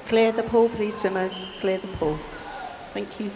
Clear the pool, please, swimmers. Clear the pool. Thank you.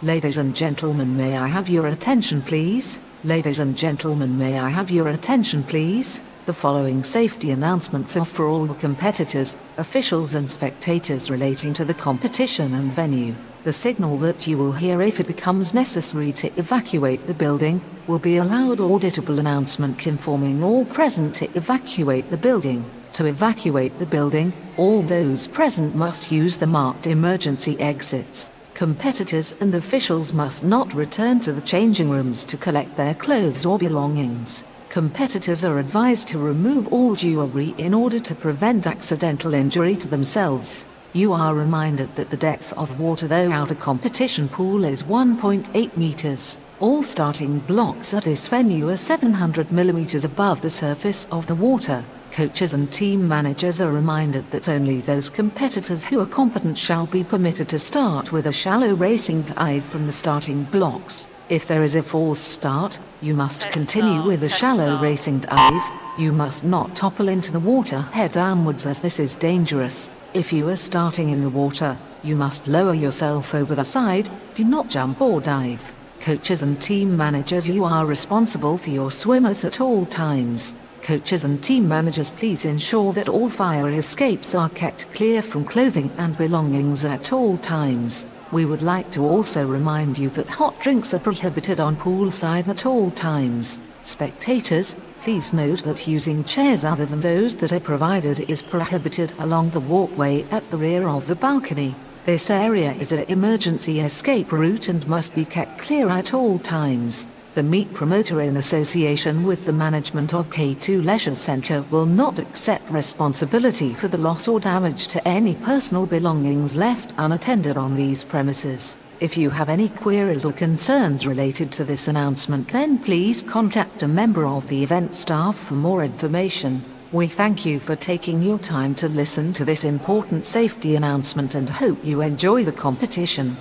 Ladies and gentlemen, may I have your attention, please? Ladies and gentlemen, may I have your attention, please? The following safety announcements are for all competitors, officials and spectators relating to the competition and venue. The signal that you will hear if it becomes necessary to evacuate the building will be a loud auditable announcement informing all present to evacuate the building. To evacuate the building, all those present must use the marked emergency exits. Competitors and officials must not return to the changing rooms to collect their clothes or belongings. Competitors are advised to remove all jewelry in order to prevent accidental injury to themselves. You are reminded that the depth of water throughout a competition pool is 1.8 meters. All starting blocks at this venue are 700 millimeters above the surface of the water. Coaches and team managers are reminded that only those competitors who are competent shall be permitted to start with a shallow racing dive from the starting blocks. If there is a false start, you must continue with a shallow racing dive. You must not topple into the water head downwards, as this is dangerous. If you are starting in the water, you must lower yourself over the side. Do not jump or dive. Coaches and team managers, you are responsible for your swimmers at all times. Coaches and team managers, please ensure that all fire escapes are kept clear from clothing and belongings at all times. We would like to also remind you that hot drinks are prohibited on poolside at all times. Spectators, please note that using chairs other than those that are provided is prohibited along the walkway at the rear of the balcony. This area is an emergency escape route and must be kept clear at all times. The meet promoter, in association with the management of K2 Leisure Centre, will not accept responsibility for the loss or damage to any personal belongings left unattended on these premises. If you have any queries or concerns related to this announcement, then please contact a member of the event staff for more information. We thank you for taking your time to listen to this important safety announcement and hope you enjoy the competition.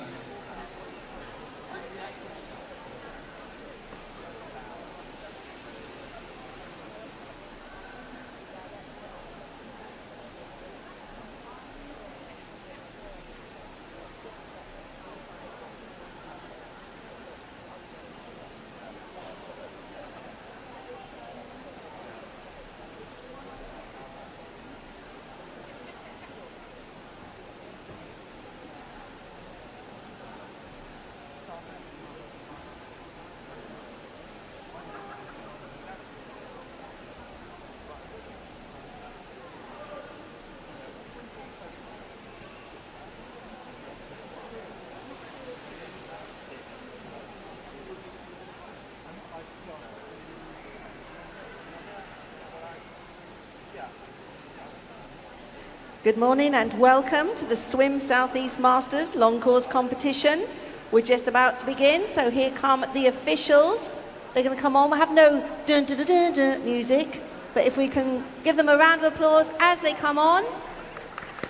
Good morning and welcome to the Swim Southeast Masters long course competition. We're just about to begin, so here come the officials. They're going to come on. We have no dun dun dun dun dun music, but if we can give them a round of applause as they come on.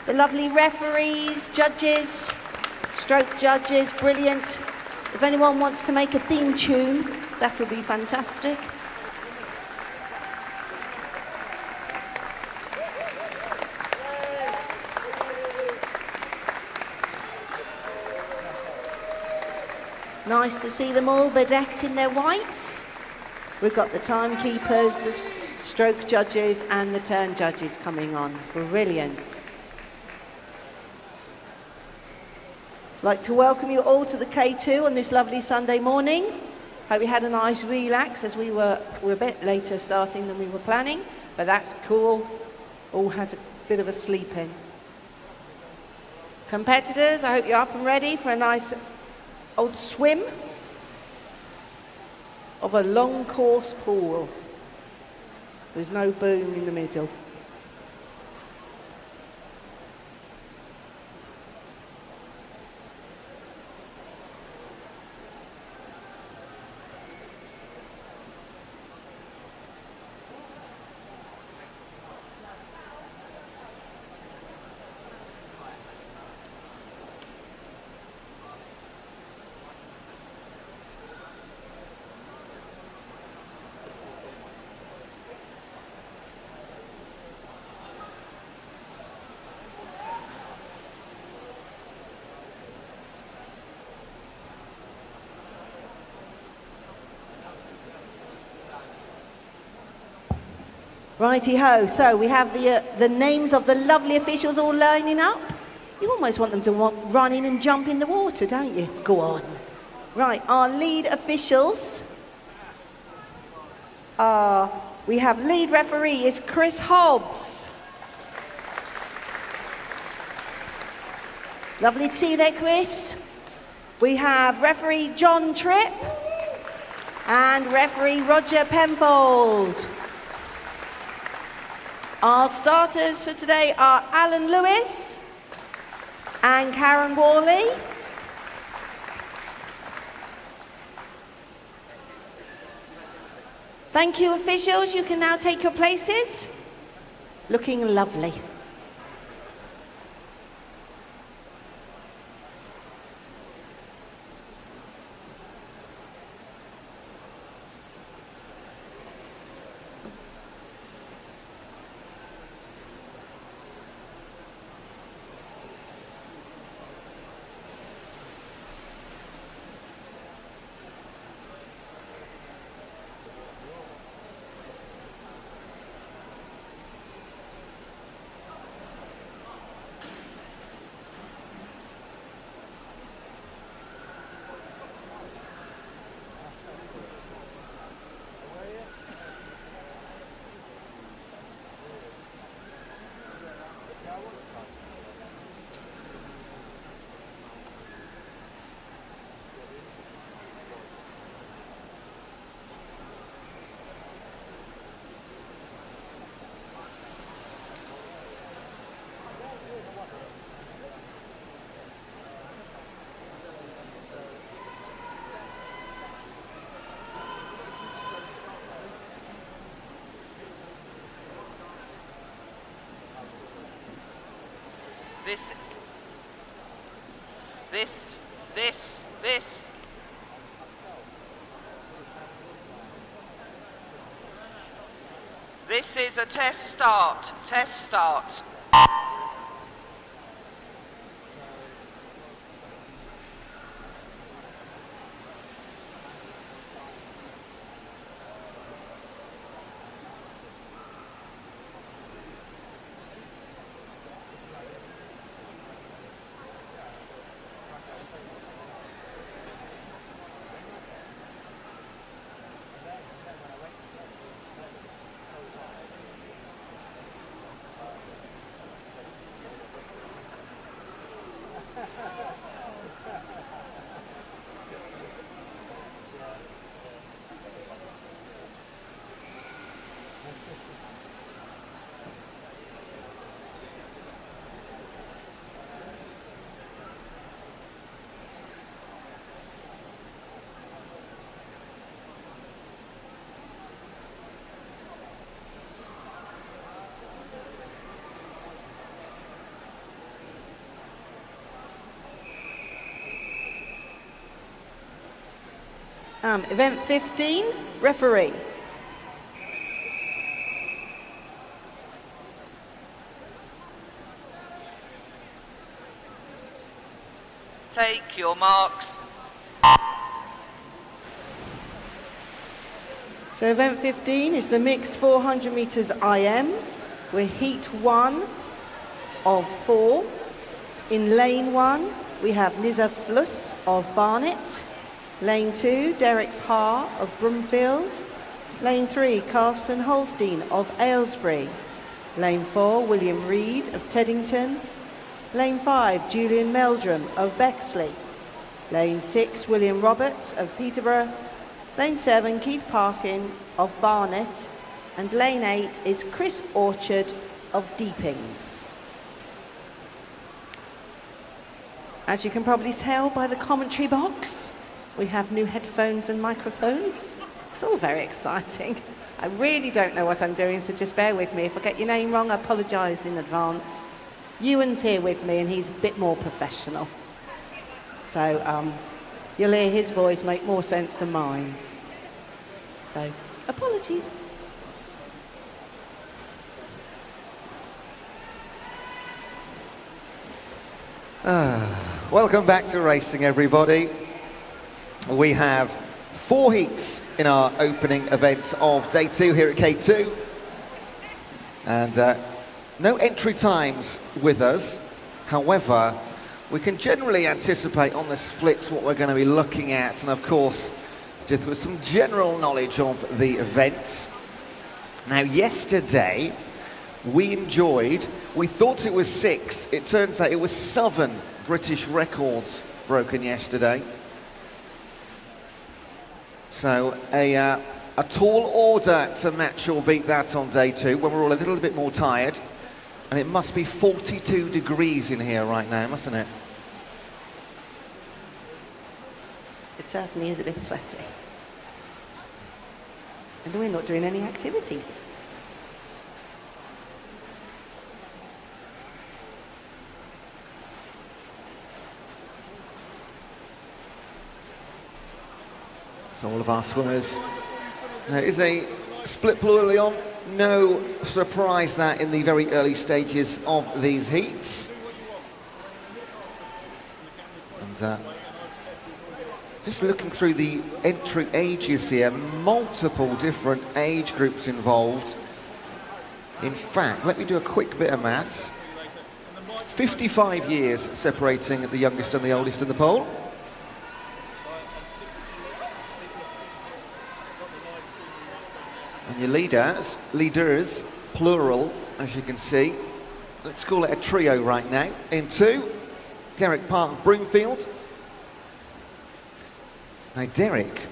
The lovely referees, judges, stroke judges, brilliant. If anyone wants to make a theme tune, that would be fantastic. Nice to see them all bedecked in their whites. We've got the timekeepers, the stroke judges and the turn judges coming on. Brilliant. I'd like to welcome you all to the K2 on this lovely Sunday morning. Hope you had a nice relax as we're a bit later starting than we were planning, but that's cool. All had a bit of a sleep in. Competitors, I hope you're up and ready for a nice old swim of a long course pool. There's no boom in the middle. Righty-ho, so we have the names of the lovely officials all lining up. You almost want them to run in and jump in the water, don't you? Go on. Right, our lead officials are, we have lead referee is Chris Hobbs. Lovely to see you there, Chris. We have referee John Tripp and referee Roger Penfold. Our starters for today are Alan Lewis and Karen Worley. Thank you, officials. You can now take your places. Looking lovely. This. This is a test start. Event 15, referee. Take your marks. So event 15 is the mixed 400 metres IM. We're heat 1 of 4. In lane 1, we have Nizza Fluss of Barnet. Lane 2, Derek Parr of Broomfield. Lane 3, Carsten Holstein of Aylesbury. Lane 4, William Reed of Teddington. Lane 5, Julian Meldrum of Bexley. Lane 6, William Roberts of Peterborough. Lane 7, Keith Parkin of Barnet. And lane 8 is Chris Orchard of Deepings. As you can probably tell by the commentary box, we have new headphones and microphones. It's all very exciting. I really don't know what I'm doing, so just bear with me. If I get your name wrong, I apologise in advance. Ewan's here with me and he's a bit more professional. So you'll hear his voice make more sense than mine. So, apologies. Welcome back to racing, everybody. We have 4 heats in our opening event of day 2 here at K2. And no entry times with us. However, we can generally anticipate on the splits what we're going to be looking at. And of course, just with some general knowledge of the events. Now, yesterday, we thought it was 6. It turns out it was 7 British records broken yesterday. So a tall order to match or beat that on day 2 when we're all a little bit more tired. And it must be 42 degrees in here right now, mustn't it? It certainly is a bit sweaty. And we're not doing any activities. So all of our swimmers. There is a split plurally on. No surprise that in the very early stages of these heats. And just looking through the entry ages here, multiple different age groups involved. In fact, let me do a quick bit of maths. 55 years separating the youngest and the oldest in the poll. And your leaders, plural, as you can see. Let's call it a trio right now. In 2, Derek Parr of Broomfield. Now Derek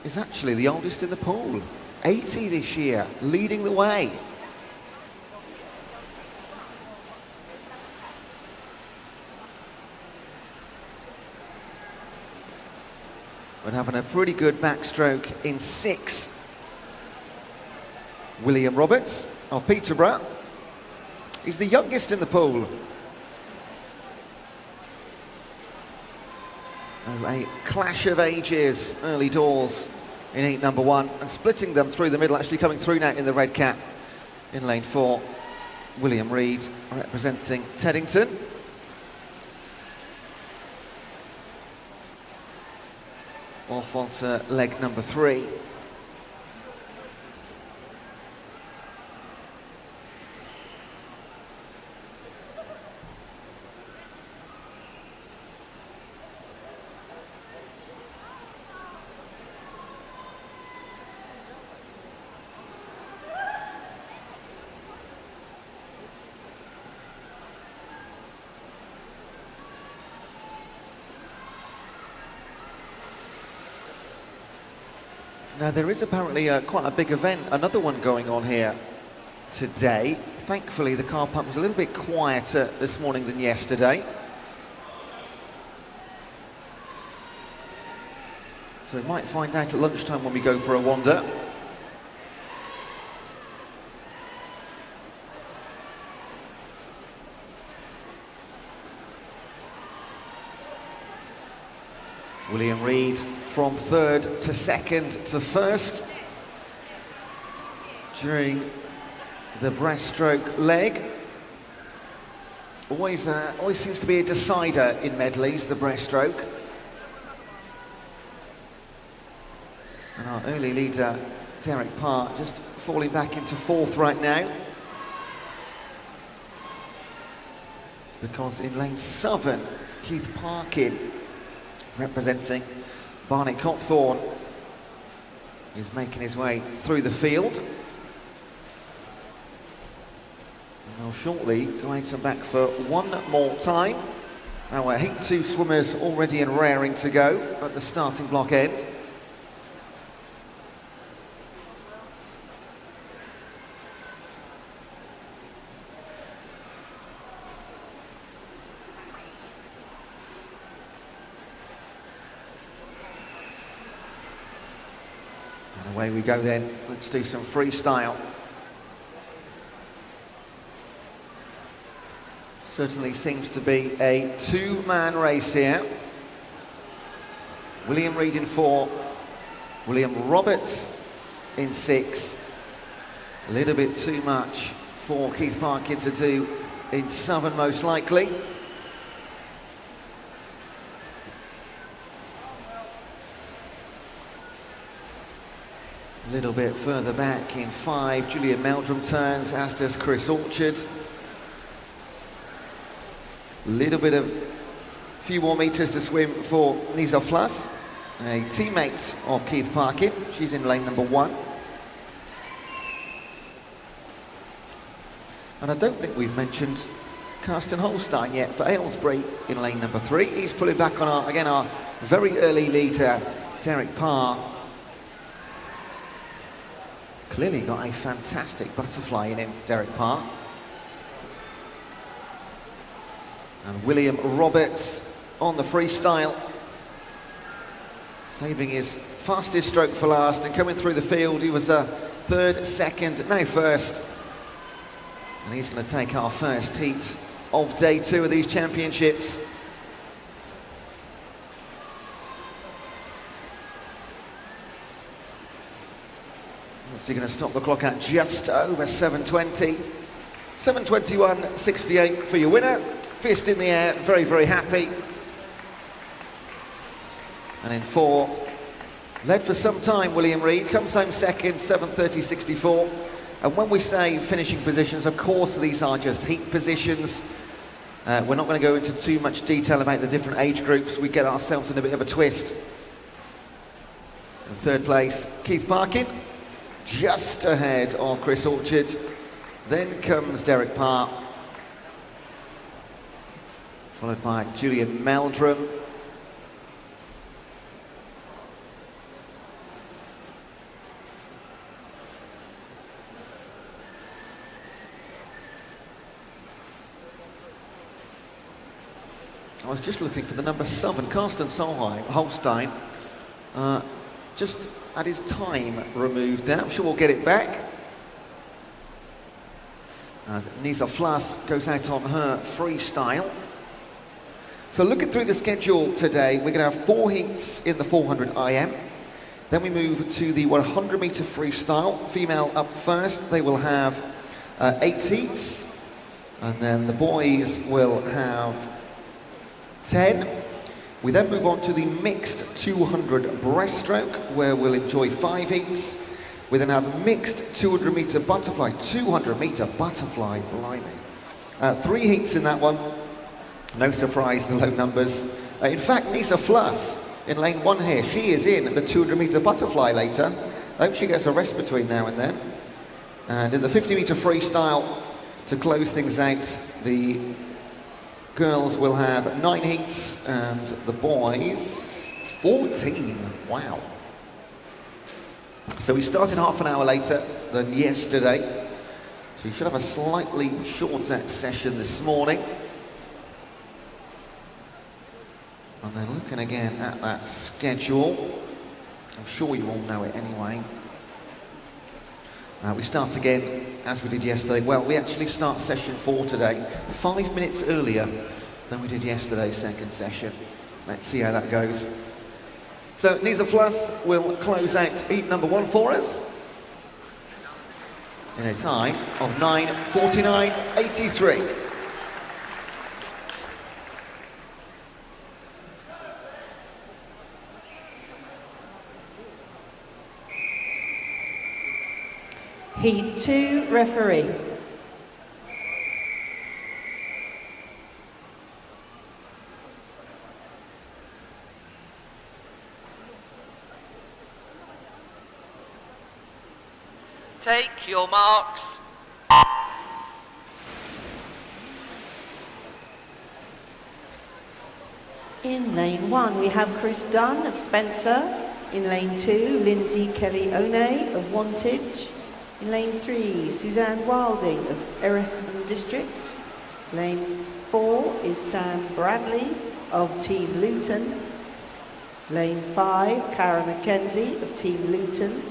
is actually the oldest in the pool. 80 this year, leading the way. We're having a pretty good backstroke in 6. William Roberts of Peterborough. He's the youngest in the pool. A clash of ages early doors in heat number 1 and splitting them through the middle, actually coming through now in the red cap in lane 4. William Reed representing Teddington. Off onto leg number 3. Now there is apparently quite a big event, another one going on here today. Thankfully the car park was a little bit quieter this morning than yesterday. So we might find out at lunchtime when we go for a wander. William Reid from third to second to first during the breaststroke leg. Always seems to be a decider in medleys, the breaststroke. And our early leader, Derek Parr, just falling back into fourth right now. Because in lane 7, Keith Parkin, representing Barney Copthorne, is making his way through the field. And they'll shortly going to back for one more time. Our Heat 2 swimmers already and raring to go at the starting block end. Away we go then, let's do some freestyle. Certainly seems to be a two-man race here. William Reid in 4, William Roberts in 6. A little bit too much for Keith Parkin to do in 7 most likely. A little bit further back in 5, Julian Meldrum turns, as does Chris Orchard. A little bit of few more meters to swim for Nisa Fluss, a teammate of Keith Parkin. She's in lane number 1. And I don't think we've mentioned Karsten Holstein yet for Aylesbury in lane number 3. He's pulling back on our very early leader, Derek Parr. Clearly got a fantastic butterfly in him, Derek Parr. And William Roberts on the freestyle, saving his fastest stroke for last and coming through the field. He was third, second, now first. And he's going to take our first heat of day 2 of these championships. So you're going to stop the clock at just over 7:20. 7:21.68 for your winner. Fist in the air, very, very happy. And in 4, led for some time, William Reid, comes home second, 7:30.64. And when we say finishing positions, of course these are just heat positions. We're not going to go into too much detail about the different age groups. We get ourselves in a bit of a twist. In 3rd place, Keith Parkin, just ahead of Chris Orchard. Then comes Derek Parr, followed by Julian Meldrum. I was just looking for the number 7, Karsten Holstein, just had his time removed there. I'm sure we'll get it back. As Nisa Fluss goes out on her freestyle. So looking through the schedule today, we're going to have 4 heats in the 400 IM. Then we move to the 100 meter freestyle. Female up first. They will have 8 heats. And then the boys will have 10. We then move on to the mixed 200 breaststroke, where we'll enjoy 5 heats. We then have mixed 200 meter butterfly, 200 meter butterfly, blimey. 3 heats in that one. No surprise, the low numbers. In fact, Nisa Fluss in lane 1 here, she is in the 200 meter butterfly later. I hope she gets a rest between now and then. And in the 50 meter freestyle, to close things out, the girls will have 9 heats and the boys 14. Wow. So we started half an hour later than yesterday. So we should have a slightly shorter session this morning. And then looking again at that schedule, I'm sure you all know it anyway. We start again as we did yesterday. Well, we actually start session 4 today, 5 minutes earlier than we did yesterday's second session. Let's see how that goes. So Nisa Fluss will close out heat number 1 for us in a time of 9:49.83. Heat 2, referee. Take your marks. In lane 1, we have Chris Dunn of Spencer. In lane 2, Lindsay Kelly-One of Wantage. In lane 3, Suzanne Wilding of Eritham District. Lane 4 is Sam Bradley of Team Luton. Lane 5, Cara McKenzie of Team Luton.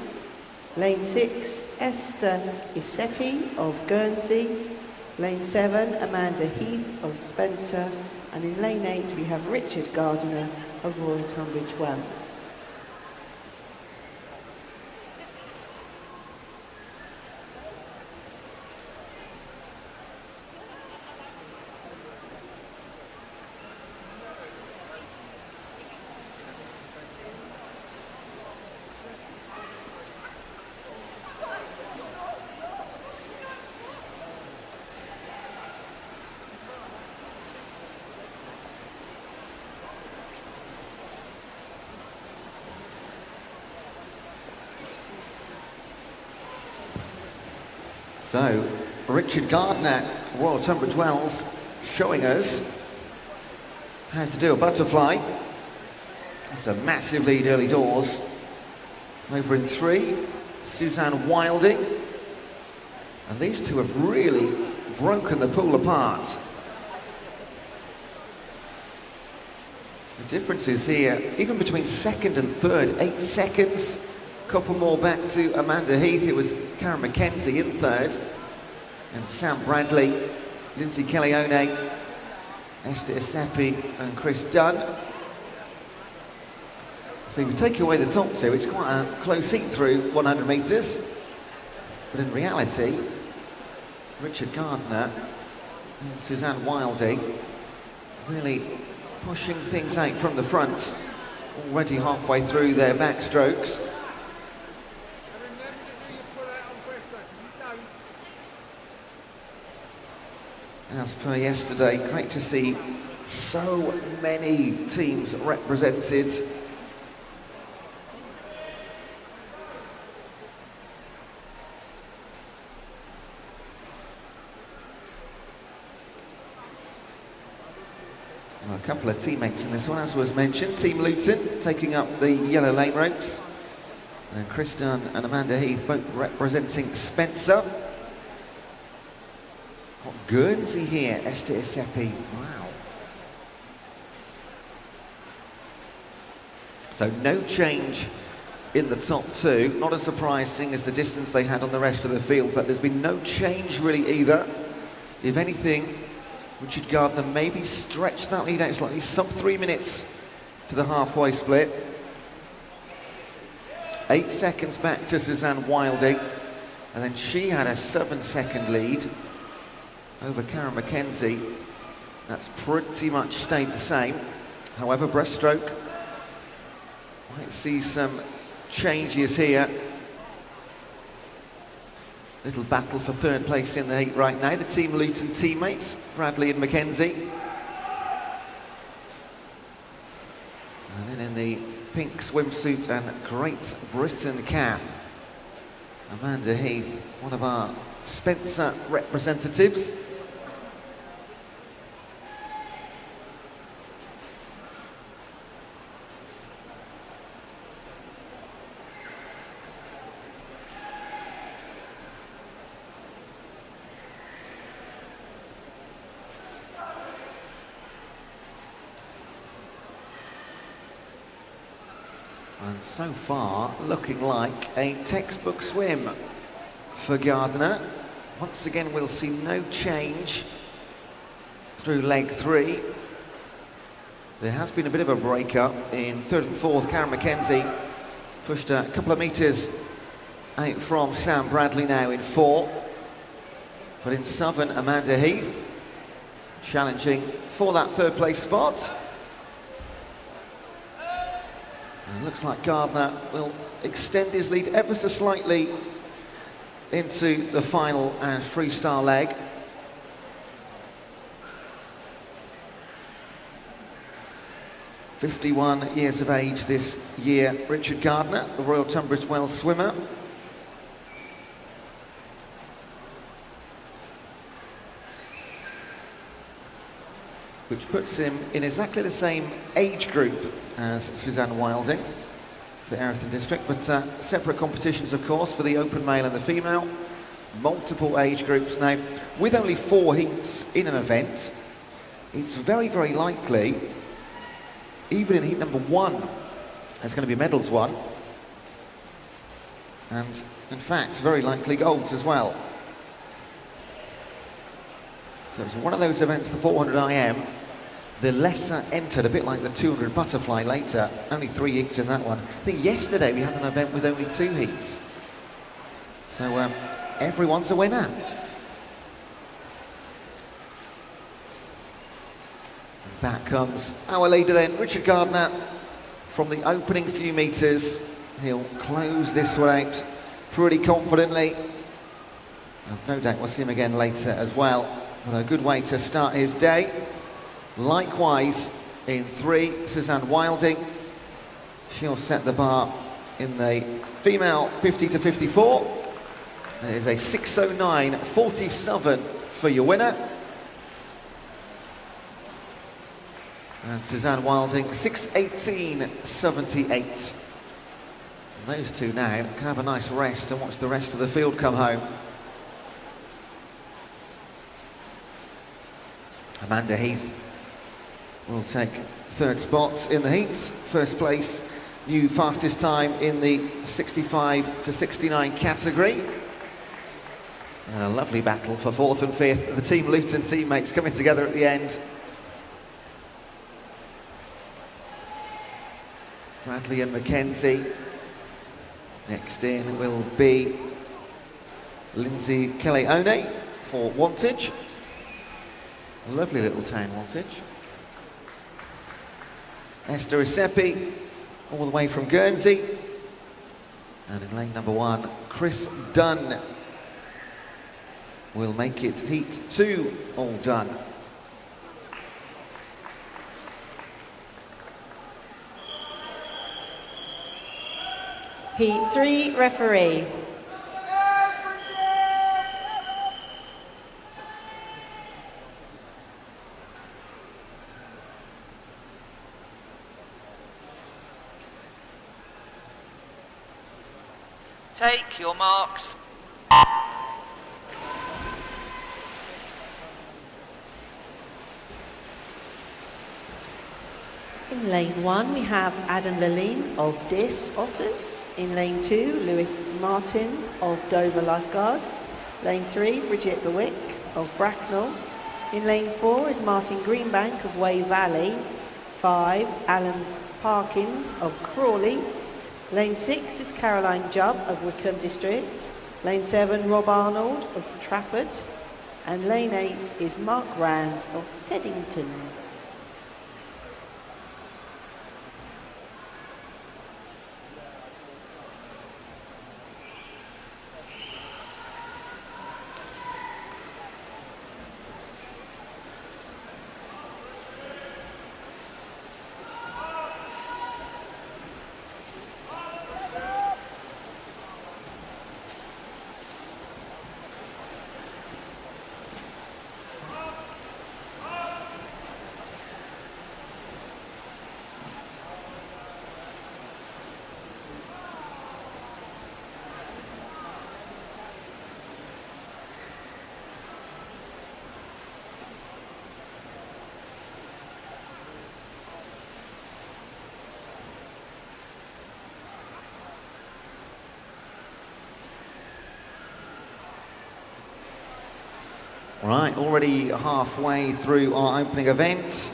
Lane 6, Esther Isepi of Guernsey. Lane 7, Amanda Heath of Spencer. And in lane 8, we have Richard Gardiner of Royal Tunbridge Wells. So, Richard Gardner, Royal Tunbridge Wells, showing us how to do a butterfly. It's a massive lead early doors. Over in 3, Suzanne Wilding. And these two have really broken the pool apart. The difference is here, even between second and third, 8 seconds. Couple more back to Amanda Heath. It was Karen McKenzie in third. And Sam Bradley, Lindsay Kelly-One, Esther Isepi and Chris Dunn. So if you take away the top two, it's quite a close heat through 100 metres. But in reality, Richard Gardner and Suzanne Wilding really pushing things out from the front, already halfway through their backstrokes. As per yesterday, great to see so many teams represented. Well, a couple of teammates in this one, as was mentioned. Team Luton taking up the yellow lane ropes. And Chris Dunn and Amanda Heath both representing Spencer. Got Guernsey here, Esther Isepi. Wow. So no change in the top two. Not as surprising as the distance they had on the rest of the field, but there's been no change really either. If anything, Richard Gardner maybe stretched that lead out slightly, some 3 minutes to the halfway split. 8 seconds back to Suzanne Wilding, and then she had a 7-second lead over Karen McKenzie. That's pretty much stayed the same. However, Breaststroke might see some changes here. Little battle for third place in the heat right now. The Team Luton teammates, Bradley and McKenzie. And then in the pink swimsuit and Great Britain cap, Amanda Heath, one of our Spencer representatives. And so far, looking like a textbook swim for Gardner. Once again, we'll see no change through leg 3. There has been a bit of a break-up in third and fourth. Karen McKenzie pushed a couple of metres out from Sam Bradley now in four. But in Southern, Amanda Heath challenging for that third place spot. And it looks like Gardner will extend his lead ever so slightly into the final and freestyle leg. "51 years of age this year, Richard Gardner, the Royal Tunbridge Wells swimmer. Which puts him in exactly the same age group as Suzanne Wilding for the Erithon district, but separate competitions, of course, for the open male and the female. Multiple age groups. Now, with only 4 heats in an event, it's very, very likely, even in heat number 1, there's going to be medals won. And, in fact, very likely golds as well. So it's one of those events, the 400 IM, the lesser entered, a bit like the 200 butterfly later, only 3 heats in that one. I think yesterday we had an event with only 2 heats. So everyone's a winner. And back comes our leader then, Richard Gardner, from the opening few metres. He'll close this one out pretty confidently. No doubt we'll see him again later as well. But a good way to start his day. Likewise, in 3, Suzanne Wilding. She'll set the bar in the female 50 to 54. It is a 6:09.47 for your winner. And Suzanne Wilding, 6:18.78. Those two now can have a nice rest and watch the rest of the field come home. Amanda Heath will take third spot in the heats. First place, new fastest time in the 65 to 69 category. And a lovely battle for fourth and fifth. The Team Luton teammates coming together at the end. Bradley and McKenzie. Next in will be Lindsay Kelly-One for Wantage. A lovely little town, Wantage. Esther Isepi, all the way from Guernsey. And in lane number 1, Chris Dunn will make it heat 2 all done. Heat 3 referee. Take your marks. In lane 1, we have Adam Laline of Dis Otters. In lane 2, Lewis Martin of Dover Lifeguards. Lane 3, Bridget Lewick of Bracknell. In lane 4 is Martin Greenbank of Way Valley. 5, Alan Parkins of Crawley. Lane 6 is Caroline Jubb of Wickham District. Lane 7, Rob Arnold of Trafford. And lane 8 is Mark Rands of Teddington. Right, already halfway through our opening event.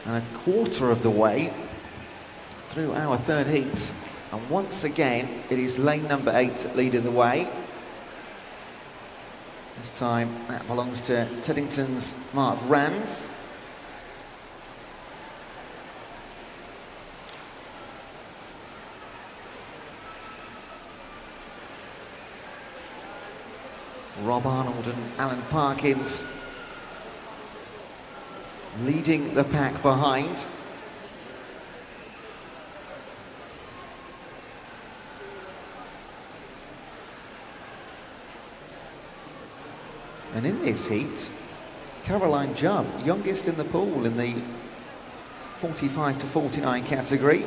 and a quarter of the way through our third heat. And once again, it is lane number 8 leading the way. This time, that belongs to Teddington's Mark Rands. Rob Arnold and Alan Parkins leading the pack behind. And in this heat, Caroline Jubb, youngest in the pool in the 45 to 49 category,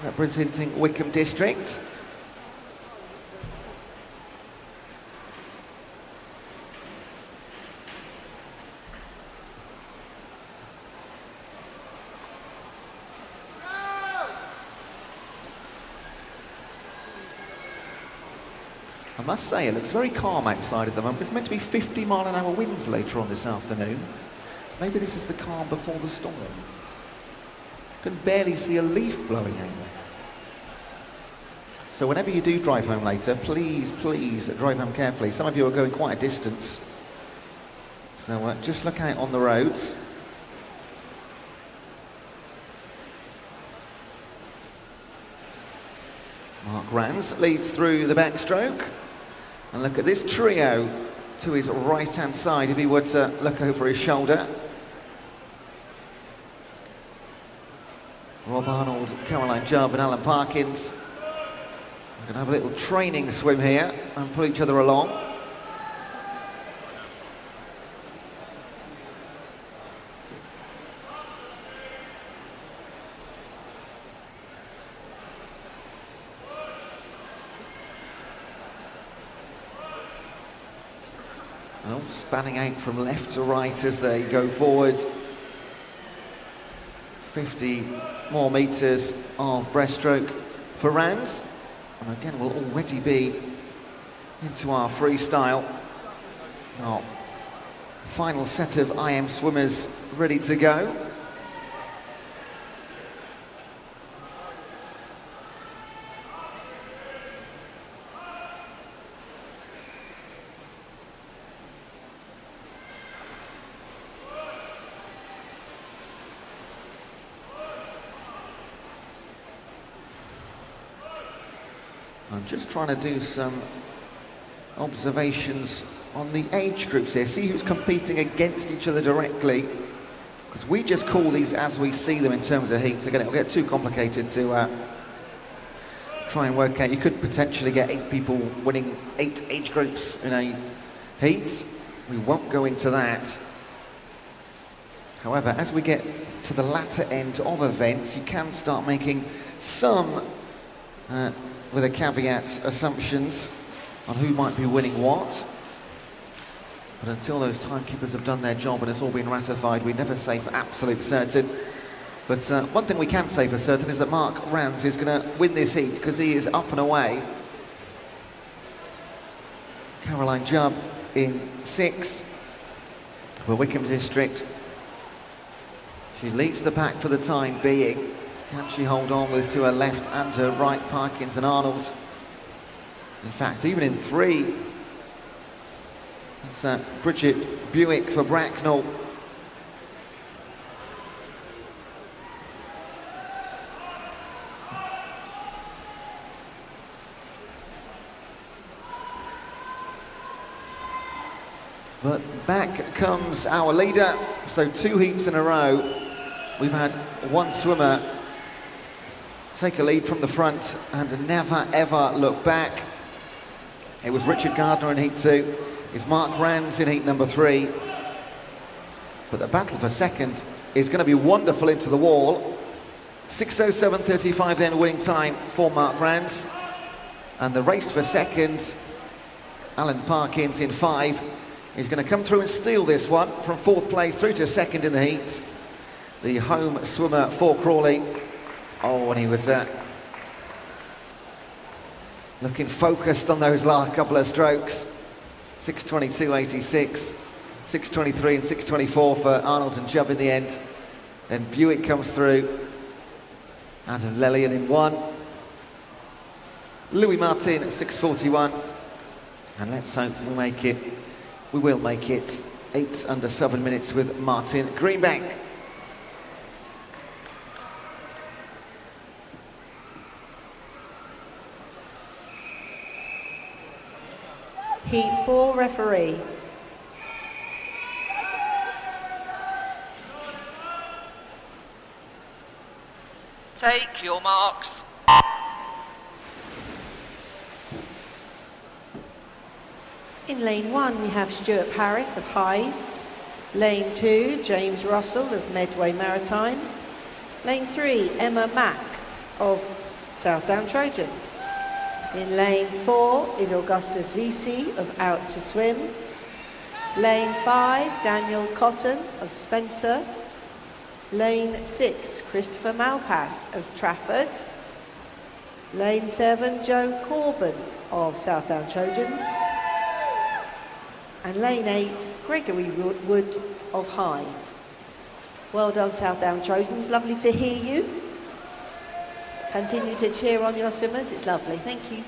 representing Wickham District. I must say, it looks very calm outside at the moment. It's meant to be 50-mile-an-hour winds later on this afternoon. Maybe this is the calm before the storm. Can barely see a leaf blowing anywhere. So whenever you do drive home later, please, please drive home carefully. Some of you are going quite a distance. So just look out on the roads. Mark Rands leads through the backstroke. And look at this trio to his right-hand side if he were to look over his shoulder. Rob Arnold, Caroline Jubb and Alan Parkins. We're going to have a little training swim here and pull each other along. Well, spanning out from left to right as they go forwards. 50 more metres of breaststroke for Rands. And again, we'll already be into our freestyle. Our final set of IM swimmers ready to go. I'm just trying to do some observations on the age groups here, see who's competing against each other directly, because we just call these as we see them in terms of heats. Again, it'll get too complicated to try and work out. You could potentially get 8 people winning 8 age groups in a heat. We won't go into that. However, as we get to the latter end of events, you can start making some with a caveat, assumptions on who might be winning what. But until those timekeepers have done their job and it's all been ratified, we never say for absolute certain. But one thing we can say for certain is that Mark Rands is going to win this heat because he is up and away. Caroline Jubb in 6 for Wickham District. She leads the pack for the time being. Can she hold on with to her left and her right, Parkins and Arnold? In fact, even in 3, it's Bridget Buick for Bracknell. But back comes our leader. So 2 heats in a row. We've had one swimmer take a lead from the front and never ever look back. It was Richard Gardner in heat 2. It's Mark Rands in heat number 3. But the battle for second is going to be wonderful into the wall. 6:07.35 then winning time for Mark Rands. And the race for second, Alan Parkins in 5. He's going to come through and steal this one from 4th place through to second in the heat. The home swimmer for Crawley. Oh, and he was looking focused on those last couple of strokes. 6:22.86, 6:23 and 6:24 for Arnold and Jubb in the end. Then Buick comes through. Adam Lellian in 1. Louis Martin at 6:41. And let's hope we'll make it. We will make it 8 under 7 minutes with Martin Greenbank. Heat 4 referee. Take your marks. In lane 1 we have Stuart Parris of Hive. Lane 2, James Russell of Medway Maritime. Lane 3, Emma Mack of Southdown Trojans. In lane 4 is Augustus VC of Out to Swim. Lane 5, Daniel Cotton of Spencer. Lane 6, Christopher Malpass of Trafford. Lane 7, Joe Corbin of Southdown Trojans. And lane 8, Gregory Wood of Hive. Well done, Southdown Trojans. Lovely to hear you. Continue to cheer on your swimmers. It's lovely. Thank you.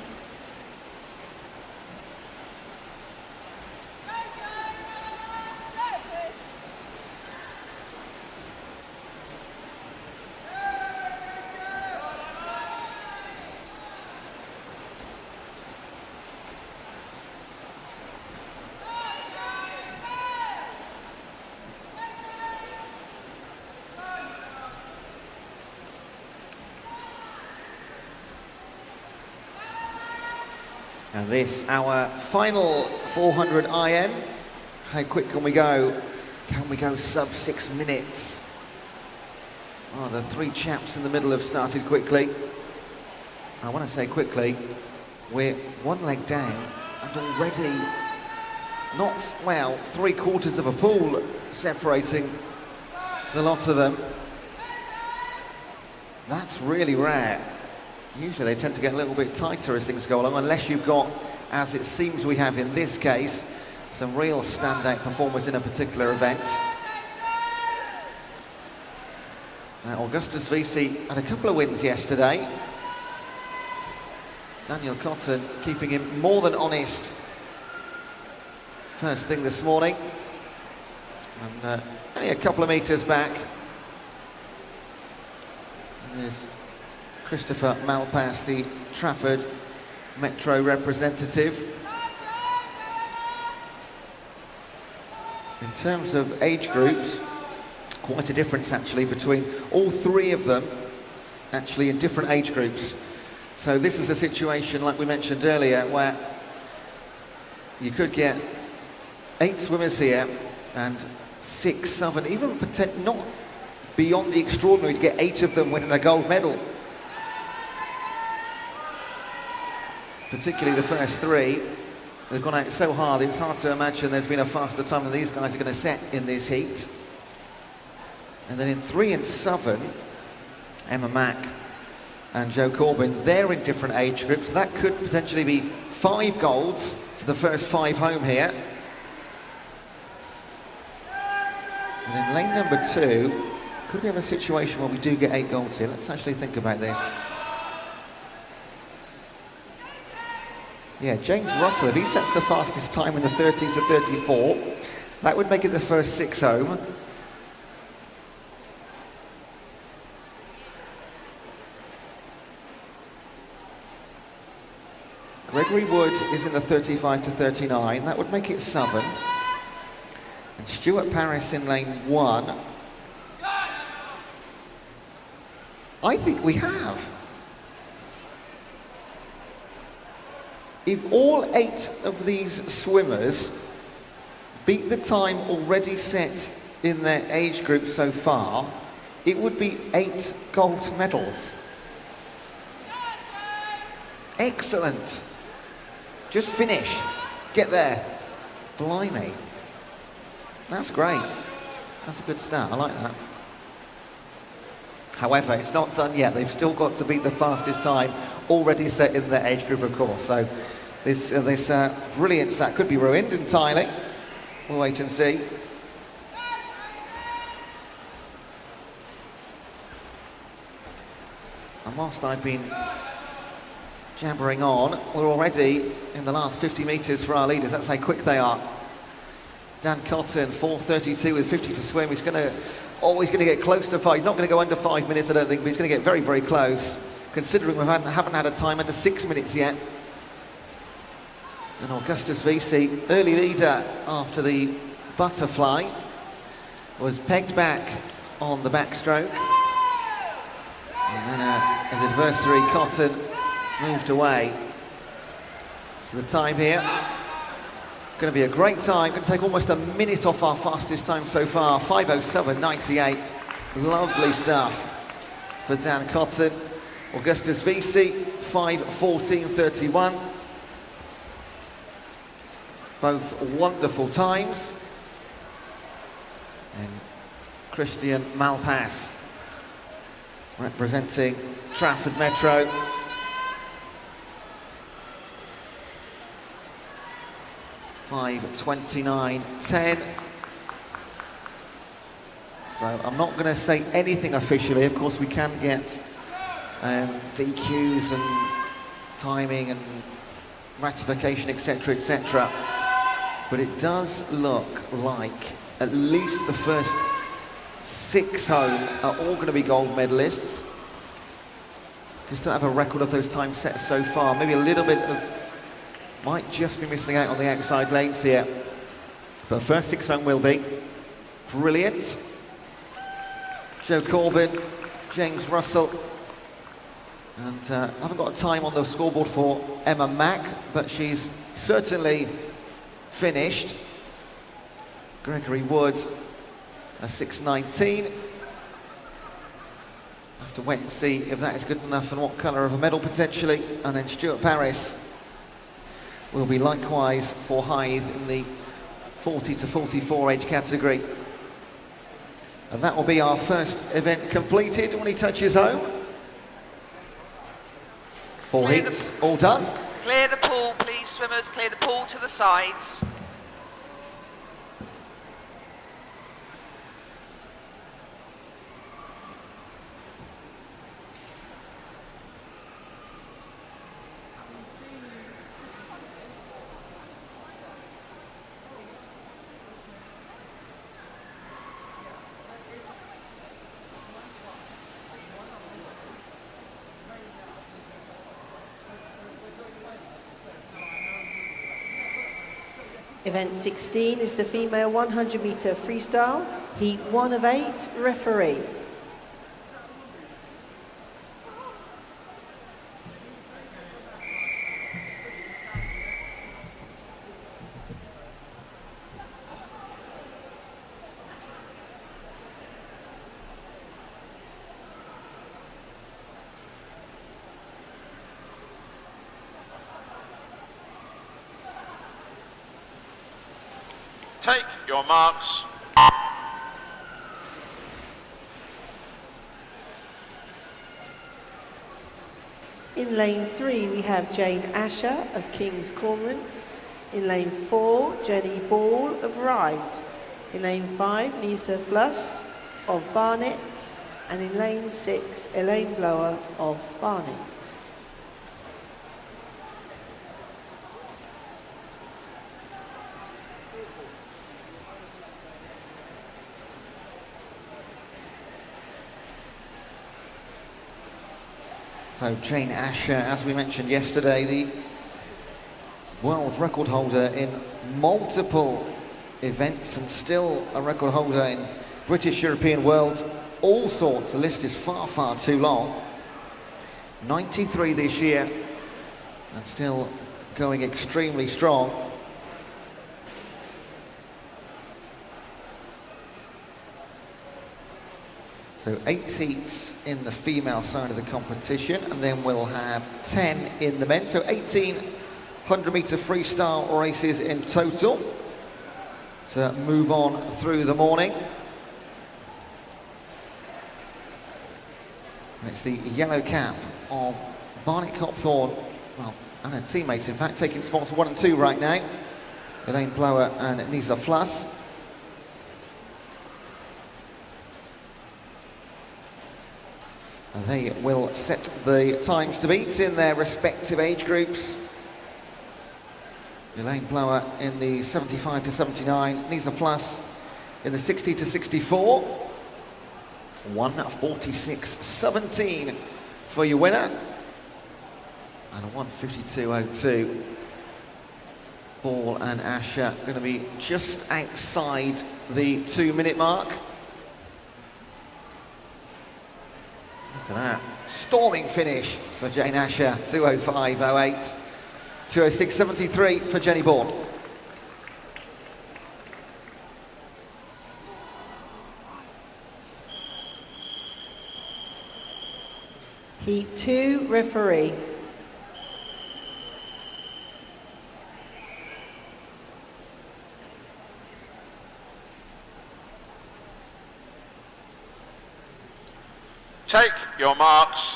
And this, our final 400 IM. How quick can we go? Can we go sub 6 minutes? Oh, the 3 chaps in the middle have started quickly. I want to say quickly, we're 1 leg down and already not, well, 3/4 of a pool separating the lot of them. That's really rare. Usually they tend to get a little bit tighter as things go along, unless you've got, as it seems we have in this case, some real standout performers in a particular event. Now, Augustus VC had a couple of wins yesterday. Daniel Cotton keeping him more than honest first thing this morning. And only a couple of metres back is Christopher Malpass, the Trafford Metro representative. In terms of age groups, quite a difference actually between all 3 of them, actually in different age groups. So this is a situation, like we mentioned earlier, where you could get 8 swimmers here and 6, 7, even not beyond the extraordinary to get 8 of them winning a gold medal. Particularly the first 3, they've gone out so hard, it's hard to imagine there's been a faster time than these guys are going to set in this heat. And then in 3 and 7, Emma Mack and Joe Corbin, they're in different age groups. That could potentially be 5 golds for the first 5 home here. And in lane number 2, could we have a situation where we do get 8 golds here? Let's actually think about this. Yeah, James Russell, if he sets the fastest time in the 30 to 34, that would make it the first 6 home. Gregory Wood is in the 35 to 39, that would make it 7. And Stuart Parris in lane 1. I think we have. If all 8 of these swimmers beat the time already set in their age group so far, it would be 8 gold medals. Excellent. Just finish. Get there. Blimey. That's great. That's a good start. I like that. However, it's not done yet. They've still got to beat the fastest time already set in their age group, of course. So this brilliant start could be ruined entirely. We'll wait and see. And whilst I've been jabbering on, we're already in the last 50 metres for our leaders. That's how quick they are. Dan Cotton, 4:32 with 50 to swim. He's always going to get close to 5. He's not going to go under 5 minutes, I don't think, but he's going to get very, very close, considering we haven't had a time under 6 minutes yet. And Augustus Vesey, early leader after the butterfly, was pegged back on the backstroke. And then his adversary, Cotton, moved away. So the time here, going to be a great time. Going to take almost a minute off our fastest time so far. 5:07.98. Lovely stuff for Dan Cotton. Augustus Vesey, 5:14.31. Both wonderful times. And Christian Malpass, representing Trafford Metro. 5:29.10. So I'm not going to say anything officially. Of course, we can get DQs and timing and ratification, etc., etc. But it does look like at least the first 6 home are all going to be gold medalists. Just don't have a record of those time sets so far. Maybe a little bit of, might just be missing out on the outside lanes here. But first 6 home will be. Brilliant. Joe Corbin, James Russell. And I haven't got a time on the scoreboard for Emma Mack, but she's certainly finished. Gregory Woods, a 6:19. Have to wait and see if that is good enough and what colour of a medal potentially. And then Stuart Paris will be likewise for Hythe in the 40 to 44 age category. And that will be our first event completed when he touches home. 4 heats, all done. Clear the pool, please, swimmers. Clear the pool to the sides. Event 16 is the female 100-metre freestyle, heat 1 of 8, referee. Take your marks. In lane 3 we have Jane Asher of King's Cormorants. In lane 4, Jenny Ball of Ride. In lane 5, Nisa Flush of Barnet. And in lane 6, Elaine Blower of Barnet. So Jane Asher, as we mentioned yesterday, the world record holder in multiple events and still a record holder in British, European, world, all sorts. The list is far, far too long. 93 this year and still going extremely strong. So 8 heats in the female side of the competition, and then we'll have 10 in the men. So 18 100-metre freestyle races in total to move on through the morning. And it's the yellow cap of Barnet Copthorne, well, and her teammates, in fact, taking spots 1 and 2 right now. Elaine Blower and Nisa Fluss. And they will set the times to beat in their respective age groups. Elaine Blower in the 75 to 79, Nisa Fluss in the 60 to 64. 1:46.17 for your winner. And a 1:52.02. Ball and Asher going to be just outside the 2-minute mark. Look at that. Storming finish for Jane Asher. 2:05.08. 2:06.73 for Jenny Bourne. Heat 2, referee. Take your marks.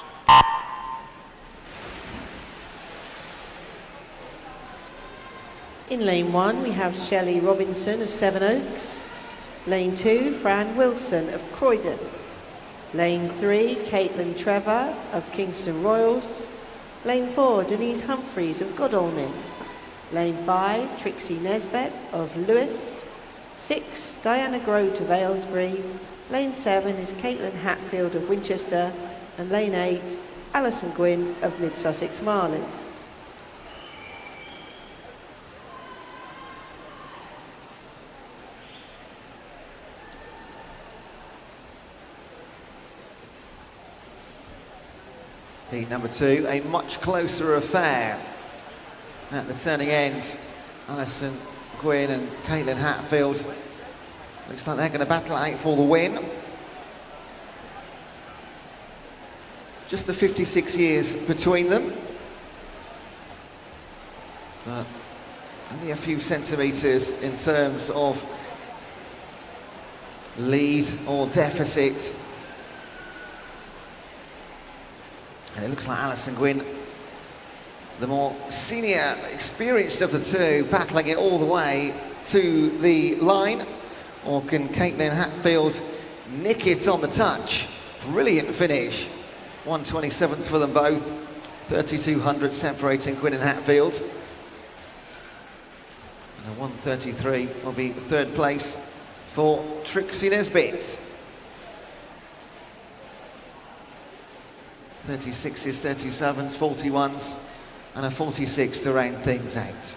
In lane 1, we have Shelley Robinson of Sevenoaks. Lane 2, Fran Wilson of Croydon. Lane 3, Caitlin Trevor of Kingston Royals. Lane 4, Denise Humphreys of Godalming. Lane 5, Trixie Nesbitt of Lewis. 6, Diana Grote of Aylesbury. Lane 7 is Caitlin Hatfield of Winchester. And lane 8, Alison Gwynn of Mid-Sussex Marlins. Heat number 2, a much closer affair. At the turning end, Alison Gwynn and Caitlin Hatfield. Looks like they're going to battle out for the win. Just the 56 years between them. But only a few centimetres in terms of lead or deficit. And it looks like Alison Gwynn, the more senior, experienced of the two, battling it all the way to the line. Or can Caitlin Hatfield nick it on the touch? Brilliant finish. 1:27 for them both. 3,200 separating Gwynn and Hatfield. And a 1:33 will be third place for Trixie Nesbitt. 36s, 37s, 41s, and a 46 to round things out.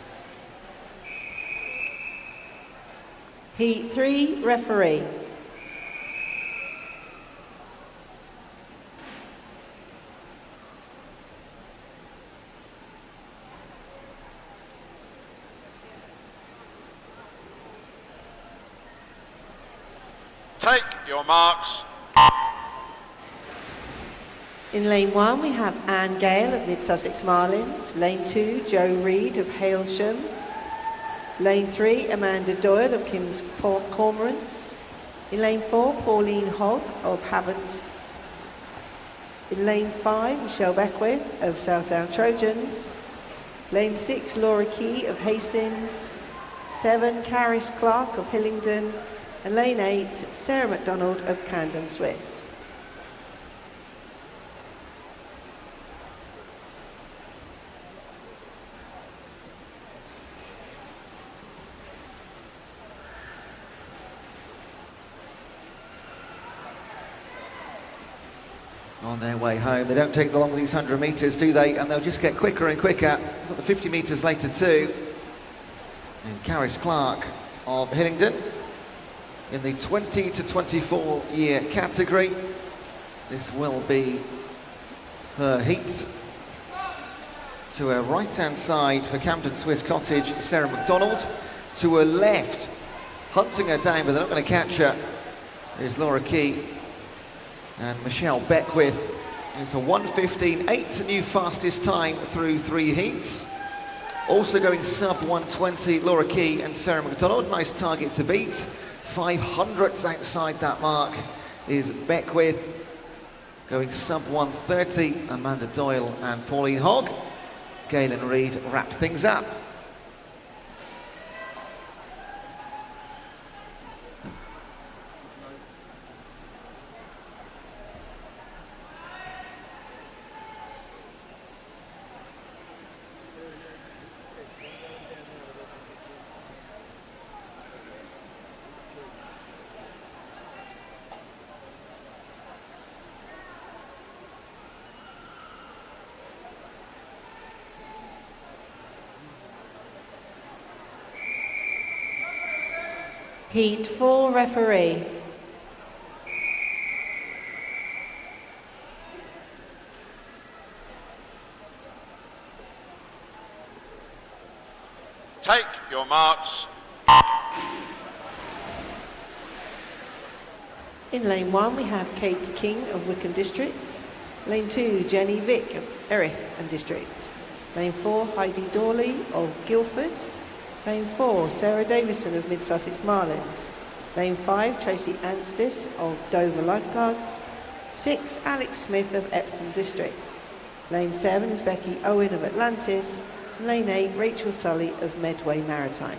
Heat 3, referee. Take your marks. In lane 1, we have Anne Gale of Mid-Sussex Marlins. Lane 2, Jo Reid of Hailsham. Lane 3, Amanda Doyle of King's Cormorants. In lane 4, Pauline Hogg of Havant. In lane 5, Michelle Beckwith of Southdown Trojans. Lane 6, Laura Key of Hastings. 7, Caris Clark of Hillingdon. And lane 8, Sarah MacDonald of Camden Swiss. On their way home. They don't take long these 100 metres, do they? And they'll just get quicker and quicker. Got the 50 metres later too. And Caris Clark of Hillingdon in the 20 to 24 year category. This will be her heat. To her right-hand side for Camden Swiss Cottage, Sarah MacDonald. To her left, hunting her down, but they're not going to catch her, is Laura Key. And Michelle Beckwith is a 1:15.8, new fastest time through 3 heats. Also going sub 1:20, Laura Key and Sarah MacDonald. Nice target to beat. 500ths outside that mark is Beckwith. Going sub 1:30, Amanda Doyle and Pauline Hogg. Galen Reid wrap things up. Heat 4 referee. Take your marks. In lane 1 we have Kate King of Wickham District. Lane 2, Jenny Vick of Erith and District. Lane 4, Heidi Dawley of Guildford. Lane 4, Sarah Davison of Mid Sussex Marlins. Lane 5, Tracy Anstis of Dover Lifeguards. 6, Alex Smith of Epsom District. Lane 7 is Becky Owen of Atlantis. And lane 8, Rachel Sully of Medway Maritime.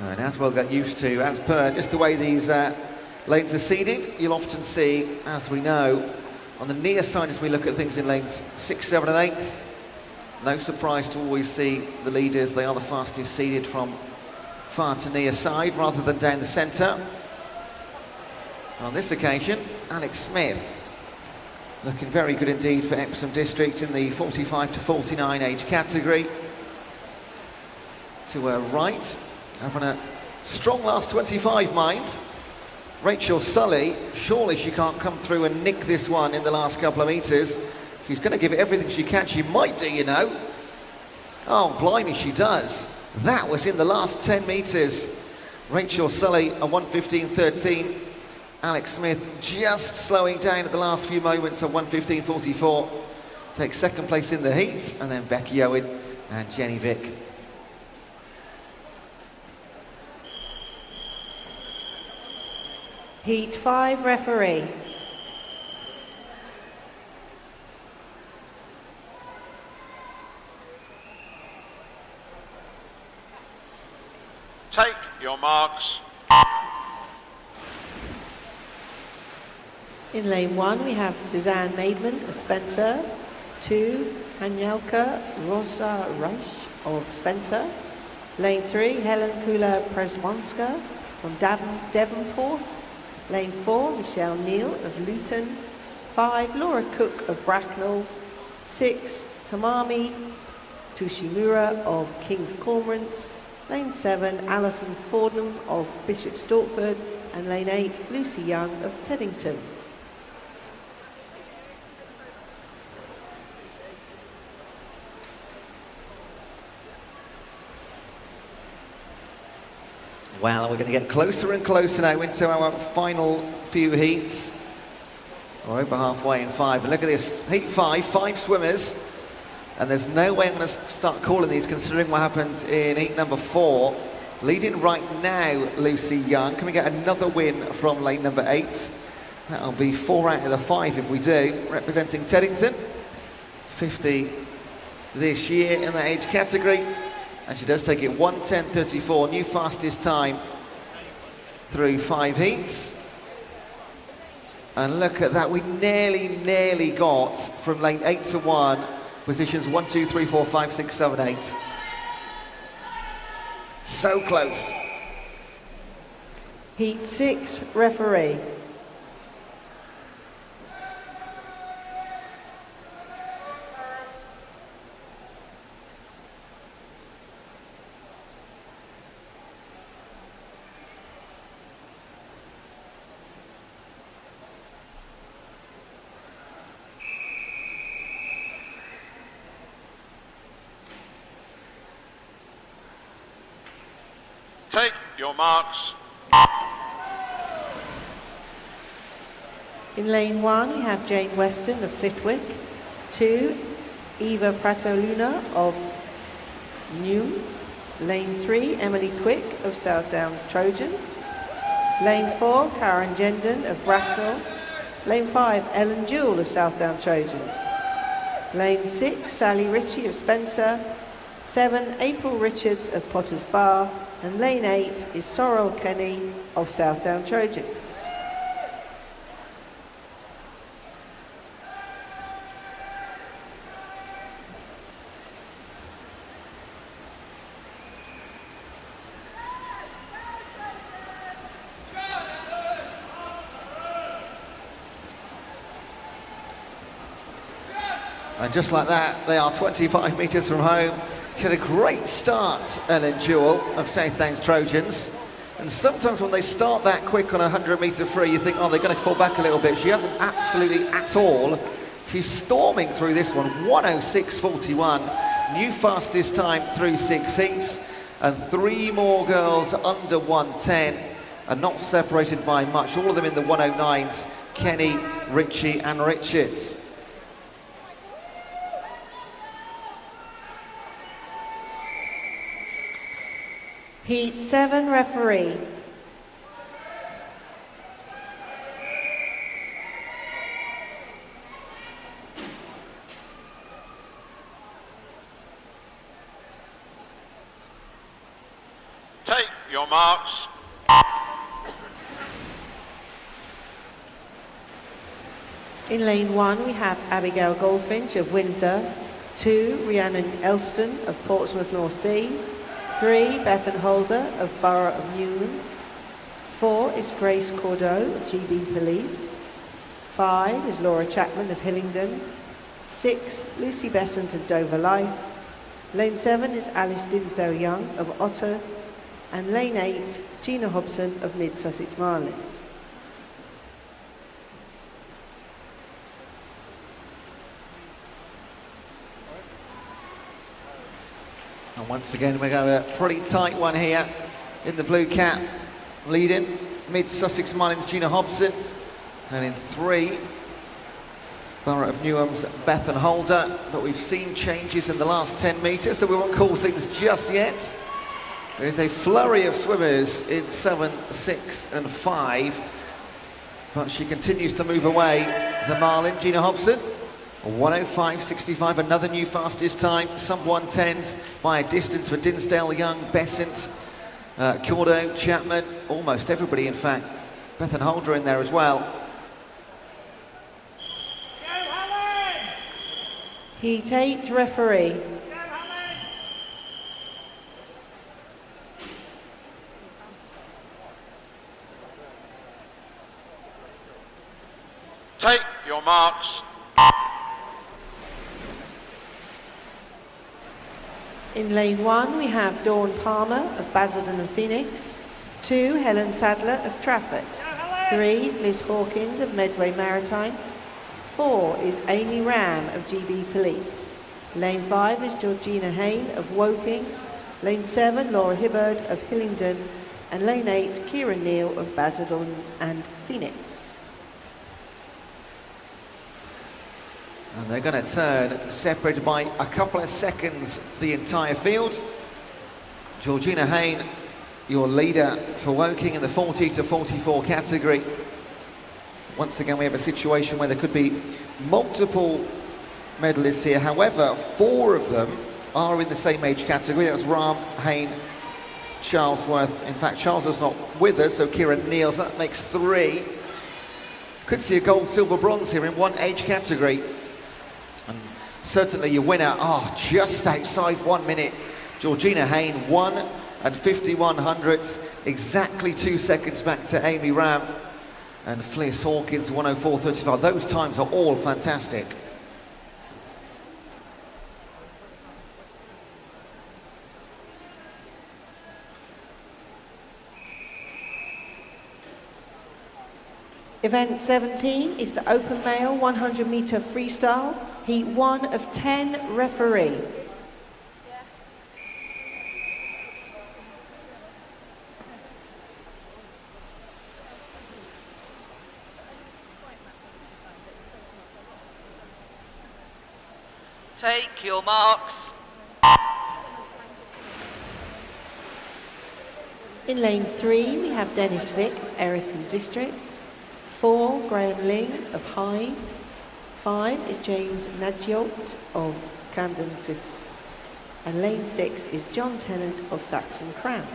And as we'll get used to, as per just the way these lanes are seeded, you'll often see, as we know, on the near side as we look at things in lanes 6, 7 and 8, no surprise to always see the leaders. They are the fastest seeded from far to near side rather than down the centre. On this occasion, Alex Smith looking very good indeed for Epsom District in the 45 to 49 age category. To her right, having a strong last 25 mind, Rachel Sully. Surely she can't come through and nick this one in the last couple of metres. She's going to give it everything she can. She might do, you know. Oh, blimey, she does. That was in the last 10 metres. Rachel Sully, a 1:15.13. Alex Smith just slowing down at the last few moments of 1:15.44. Takes second place in the heat, and then Becky Owen and Jenny Vick. Heat 5 referee. Take your marks. In lane 1 we have Suzanne Maidman of Spencer. 2, Hanyalka Rosa Reich of Spencer. Lane 3, Helen Kula Preswanska from Devonport. Lane 4, Michelle Neal of Luton. 5, Laura Cook of Bracknell. 6, Tamami Tushimura of King's Cormorants. Lane 7, Alison Fordham of Bishop Stortford. And lane 8, Lucy Young of Teddington. Well, we're going to get closer and closer now into our final few heats. We're over halfway in 5. And look at this, heat 5, 5 swimmers. And there's no way I'm going to start calling these considering what happens in heat number 4. Leading right now, Lucy Young. Can we get another win from lane number 8? That'll be 4 out of the 5 if we do. Representing Teddington. 50 this year in that age category. And she does take it 1:10.34, new fastest time through 5 heats. And look at that, we nearly got from lane 8 to 1, positions 1, 2, 3, 4, 5, 6, 7, 8. So close. Heat 6 referee. Take your marks. In lane 1 we have Jane Weston of Flitwick. 2, Eva Pratoluna of Newham. Lane 3, Emily Quick of Southdown Trojans. Lane 4, Karen Gendon of Bracknell. Lane 5, Ellen Jewell of Southdown Trojans. Lane 6, Sally Ritchie of Spencer. 7, April Richards of Potters Bar. And lane 8 is Sorrel Kenny of Southdown Trojans. And just like that, they are 25 metres from home. Had a great start, Ellen Jewell of South Downs Trojans. And sometimes when they start that quick on a 100-metre free, you think, oh, they're going to fall back a little bit. She hasn't absolutely at all. She's storming through this one, 106.41. New fastest time through 6 heats. And 3 more girls under 110 and not separated by much. All of them in the 109s, Kenny, Ritchie and Richards. Heat 7 referee. Take your marks. In lane 1 we have Abigail Goldfinch of Windsor, 2 Rhiannon Elston of Portsmouth North Sea, 3 Bethan Holder of Borough of Newham, 4 is Grace Cordeaux of GB Police, 5 is Laura Chapman of Hillingdon, 6 Lucy Besant of Dover Life, lane 7 is Alice Dinsdale Young of Otter, and lane 8 Gina Hobson of Mid Sussex Marlins. And once again, we got a pretty tight one here in the blue cap, leading Mid Sussex Marlins Gina Hobson, and in 3, Borough of Newham's Bethan Holder. But we've seen changes in the last 10 metres, so we won't call things just yet. There's a flurry of swimmers in 7, 6 and 5, but she continues to move away, the Marlin, Gina Hobson. 105.65, another new fastest time, sub 110s by a distance for Dinsdale, Young, Besant, Cordeaux, Chapman, almost everybody in fact. Bethan Holder in there as well. Heat 8 referee. Take your marks. In lane 1 we have Dawn Palmer of Basildon and Phoenix, 2 Helen Sadler of Trafford, 3 Fliss Hawkins of Medway Maritime, 4 is Amy Ram of GB Police, lane 5 is Georgina Hain of Woking, lane 7 Laura Hibbard of Hillingdon, and lane 8 Kieran Neal of Basildon and Phoenix. And they're going to turn, separated by a couple of seconds, the entire field. Georgina Hain, your leader for Woking in the 40 to 44 category. Once again, we have a situation where there could be multiple medalists here. However, 4 of them are in the same age category. That's Ram, Hain, Charlesworth. In fact, Charles is not with us, so Kieran Neal, so that makes 3. Could see a gold, silver, bronze here in one age category. And certainly your winner, just outside 1 minute. Georgina Hain, 1 and 51 hundredths, exactly 2 seconds back to Amy Ram. And Fliss Hawkins, 104.35. Those times are all fantastic. Event 17 is the open male 100 metre freestyle, heat 1 of 10 referee. Take your marks. In lane 3 we have Dennis Vick, Eritham District, 4 Graham Ling of Hythe, 5 is James Nadjiot of Camden Sis, and lane 6 is John Tennant of Saxon Crown.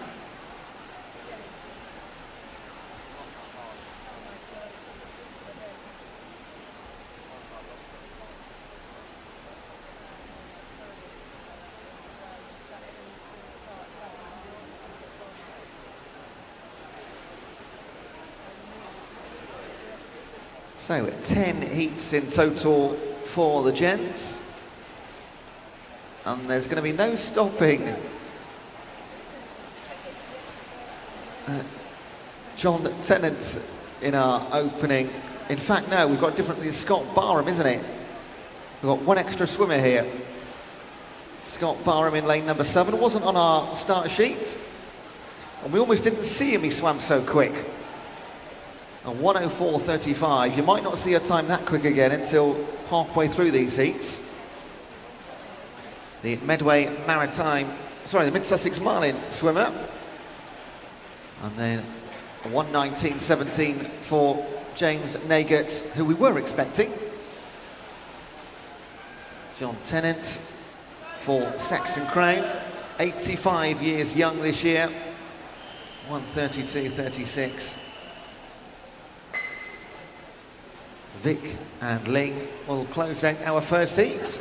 So 10 heats in total for the gents. And there's going to be no stopping John Tennant in our opening. In fact, no, we've got differently Scott Barham, isn't it? We've got one extra swimmer here. Scott Barham in lane number 7. Wasn't on our start sheet. And we almost didn't see him, he swam so quick. A 1:04.35. You might not see a time that quick again until halfway through these heats. The Medway Maritime, sorry, the Mid-Sussex Marlin swimmer. And then a 1:19.17 for James Nagert, who we were expecting. John Tennant for Saxon Crown, 85 years young this year, 1:32.36. Vic and Ling will close out our first heat.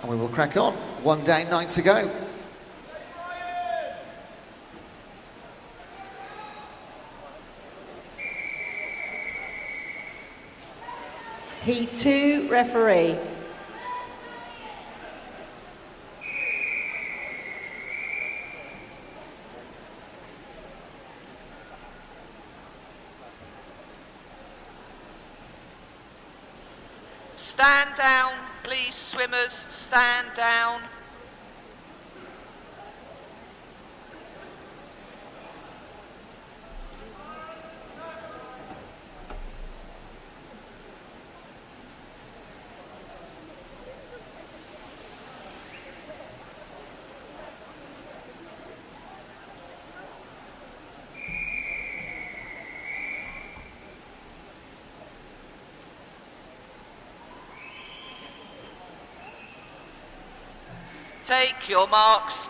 And we will crack on. 1 down, 9 to go. Heat 2, referee. Stand down, please, swimmers, stand down. Take your marks.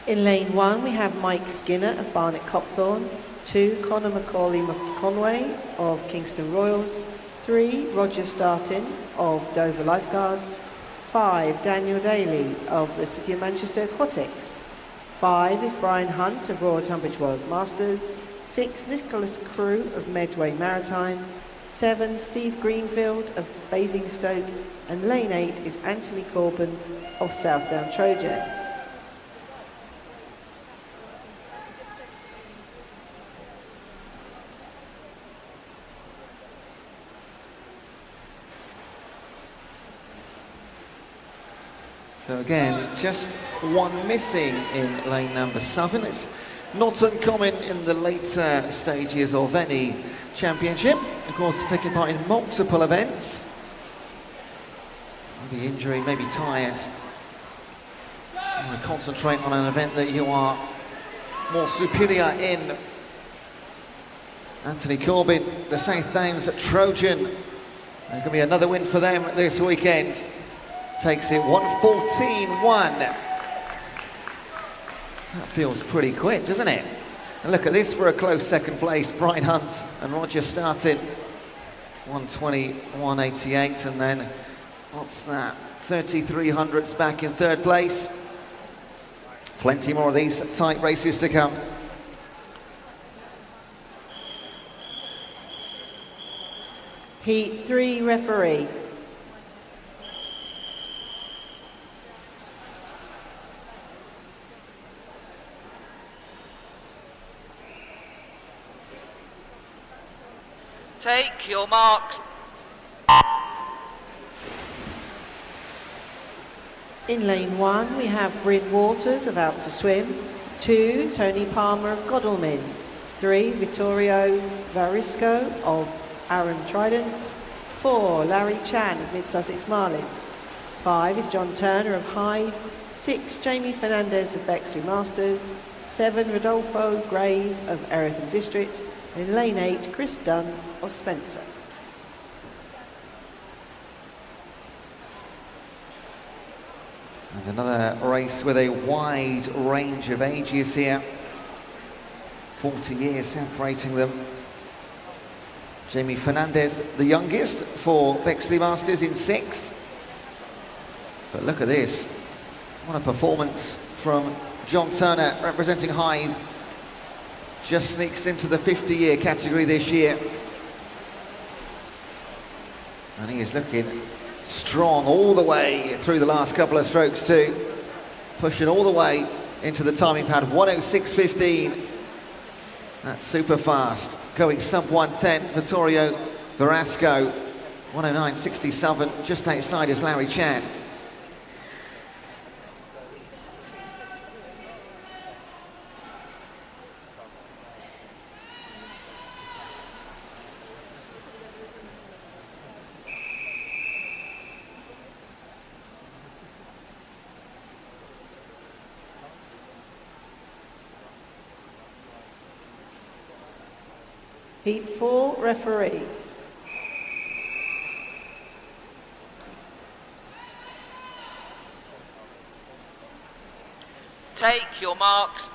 In lane 1, we have Mike Skinner of Barnet Copthorne. 2, Conor Macaulay McConway of Kingston Royals. 3, Roger Startin of Dover Lifeguards. 5, Daniel Daly of the City of Manchester Aquatics. 5 is Brian Hunt of Royal Tunbridge Wells Masters. 6, Nicholas Crew of Medway Maritime. 7, Steve Greenfield of Basingstoke, and lane 8 is Anthony Corbin of Southdown Trojans. So again, just one missing in lane number 7. It's not uncommon in the later stages of any championship. Of course, taking part in multiple events. Maybe injury, maybe tired. You want to concentrate on an event that you are more superior in. Anthony Corbin, the South Downs Trojan. There could be another win for them this weekend. Takes it 1:14.1. That feels pretty quick, doesn't it? And look at this for a close second place. Brian Hunt and Roger Startin. 1:21.88, and then what's that? 3300s back in third place. Plenty more of these tight races to come. Heat 3, referee. Take your marks. In lane 1, we have Bryn Waters of Out to Swim. 2, Tony Palmer of Godalming. 3, Vittorio Varisco of Aaron Tridents. 4, Larry Chan of Mid-Sussex Marlins. 5 is John Turner of Hyde. 6, Jamie Fernandez of Bexley Masters. 7, Rodolfo Grave of Eritham District. And in lane 8, Chris Dunn of Spencer. And another race with a wide range of ages here. 40 years separating them. Jamie Fernandez, the youngest for Bexley Masters in 6. But look at this. What a performance from John Turner representing Hythe. Just sneaks into the 50-year category this year. And he is looking strong all the way through the last couple of strokes too. Pushing all the way into the timing pad, 106.15. That's super fast. Going sub 110, Vittorio Verasco. 109.67, just outside is Larry Chan. Heat 4, referee. Take your marks.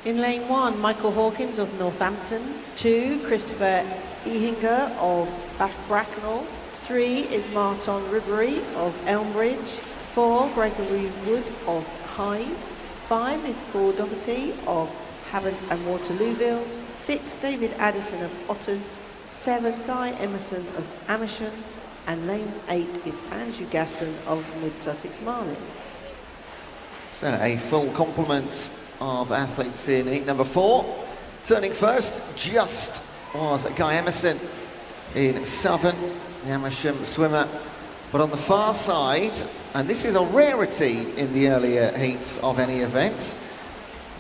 In lane 1, Michael Hawkins of Northampton. 2, Christopher Ehinger of Bracknell. 3 is Martin Ribery of Elmbridge. 4, Gregory Wood of Hyde. 5 is Paul Doherty of Havant and Waterlooville. 6, David Addison of Otters. 7, Guy Emerson of Amersham. And lane 8 is Andrew Gasson of Mid-Sussex Marlins. So a full complement of athletes in heat number 4. Turning first just was Guy Emerson in Southern, the Amersham swimmer. But on the far side, and this is a rarity in the earlier heats of any event,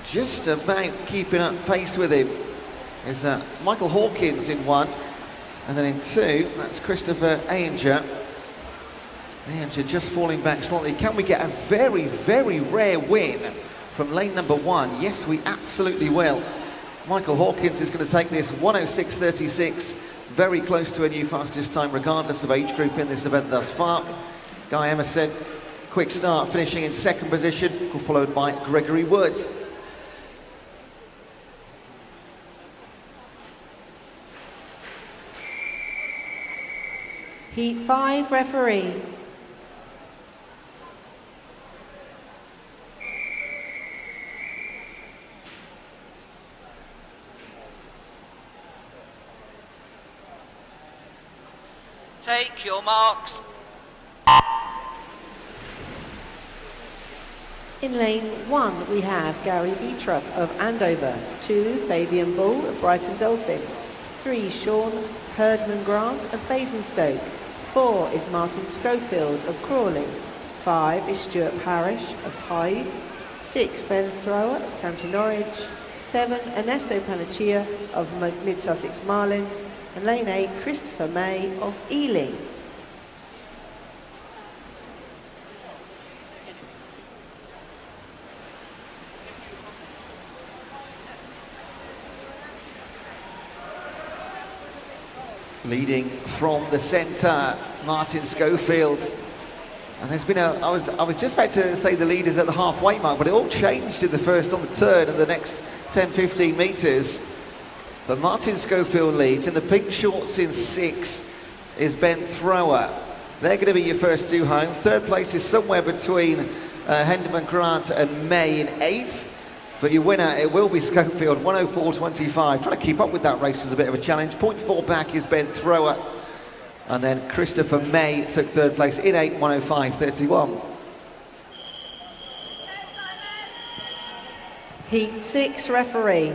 just about keeping up pace with him is Michael Hawkins in 1, and then in 2, that's Christopher Ehinger. Ehinger just falling back slightly. Can we get a very, very rare win from lane number 1? Yes, we absolutely will. Michael Hawkins is going to take this 106.36, very close to a new fastest time regardless of age group in this event thus far. Guy Emerson, quick start, finishing in 2nd position, followed by Gregory Wood. Heat 5, referee. Take your marks. In lane 1, we have Gary Beatrup of Andover. 2, Fabian Bull of Brighton Dolphins. 3, Sean Herdman Grant of Basingstoke. 4 is Martin Schofield of Crawley. 5 is Stuart Parish of Hyde. 6, Ben Thrower of County Norwich. 7, Ernesto Panaccia of Mid-Sussex Marlins. And lane 8, Christopher May of Ealing. Leading from the centre, Martin Schofield. And there's been I was just about to say the leaders at the halfway mark, but it all changed in the first on the turn and the next 10-15 metres. But Martin Schofield leads. In the pink shorts in 6 is Ben Thrower. They're going to be your first 2 home. 3rd place is somewhere between Henderman Grant and May in 8. But your winner, it will be Schofield, 104.25. Trying to keep up with that race is a bit of a challenge. 0.4 back is Ben Thrower. And then Christopher May took 3rd place in 8, 105.31. Heat 6, referee.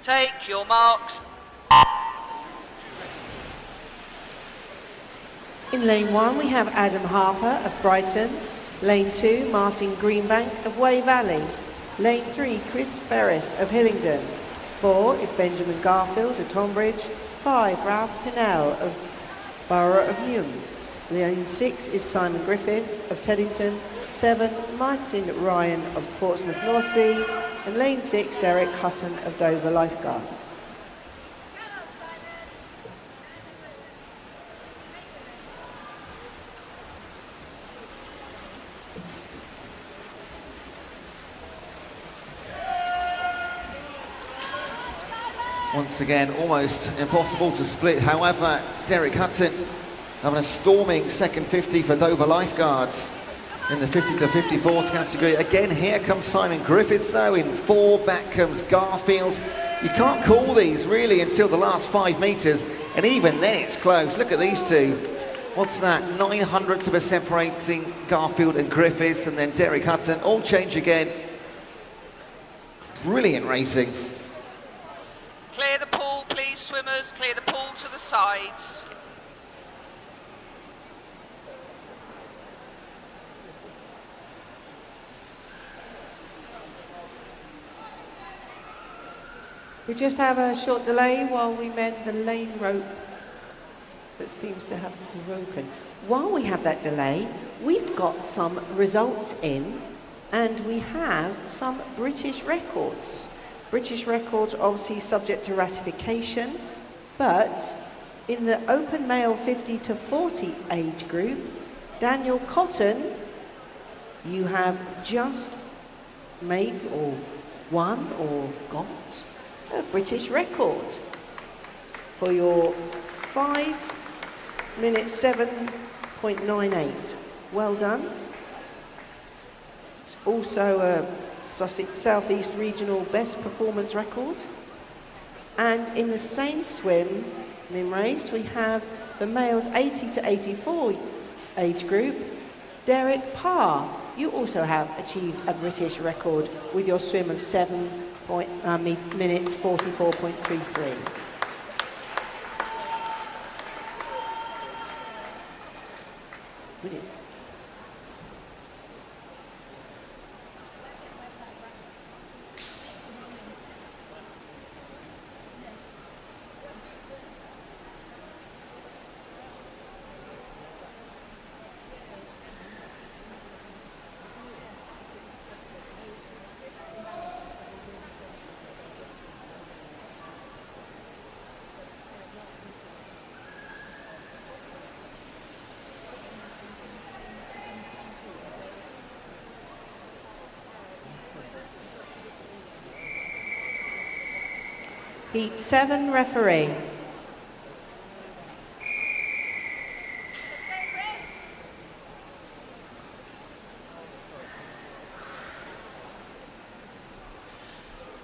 Take your marks. In lane 1, we have Adam Harper of Brighton. Lane 2, Martin Greenbank of Wey Valley. Lane 3, Chris Ferris of Hillingdon. 4 is Benjamin Garfield of Tonbridge. 5, Ralph Pinnell of Borough of Newham. Lane 6 is Simon Griffiths of Teddington. 7, Martin Ryan of Portsmouth North Sea. And lane 6, Derek Hutton of Dover Lifeguards. Once again, almost impossible to split. However, Derek Hutton having a storming second 50 for Dover Lifeguards in the 50 to 54 category. Again, here comes Simon Griffiths though in 4, back comes Garfield. You can't call these really until the last 5 metres, and even then it's close. Look at these two. What's that? 900ths of a separating Garfield and Griffiths, and then Derek Hutton. All change again. Brilliant racing. Clear the pool, please, swimmers. Clear the pool to the sides. We just have a short delay while we mend the lane rope that seems to have broken. While we have that delay, we've got some results in, and we have some British records. British records obviously subject to ratification, but in the open male 50 to 40 age group, Daniel Cotton, you have just made or won or got a British record for your 5 minutes 7.98. Well done. It's also a Sussex South East Regional Best Performance record. And in the same swim race, we have the males 80 to 84 age group. Derek Parr, you also have achieved a British record with your swim of 7 minutes 44.33. Brilliant. Heat 7 referee.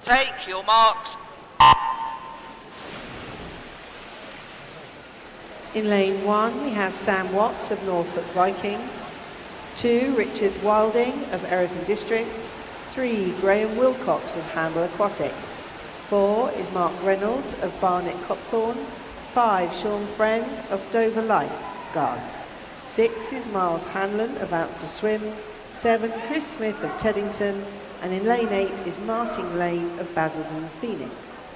Take your marks. In lane 1, we have Sam Watts of Norfolk Vikings. 2, Richard Wilding of Erithon District. 3, Graham Wilcox of Hamble Aquatics. 4 is Mark Reynolds of Barnet Copthorne. 5, Sean Friend of Dover Lifeguards. 6 is Miles Hanlon of Out to Swim. 7, Chris Smith of Teddington. And in lane 8 is Martin Lane of Basildon Phoenix.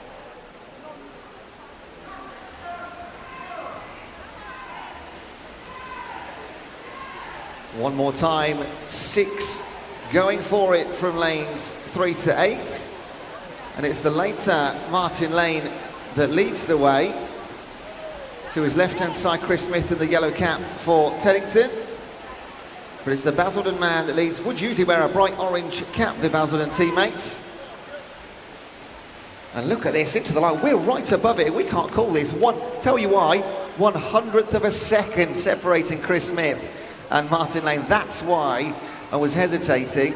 One more time, 6 going for it from lanes 3 to 8. And it's the later Martin Lane that leads the way. To his left-hand side, Chris Smith in the yellow cap for Teddington. But it's the Basildon man that leads. Would usually wear a bright orange cap, the Basildon teammates. And look at this, into the line. We're right above it. We can't call this. Tell you why, 100th of a second separating Chris Smith and Martin Lane. That's why I was hesitating.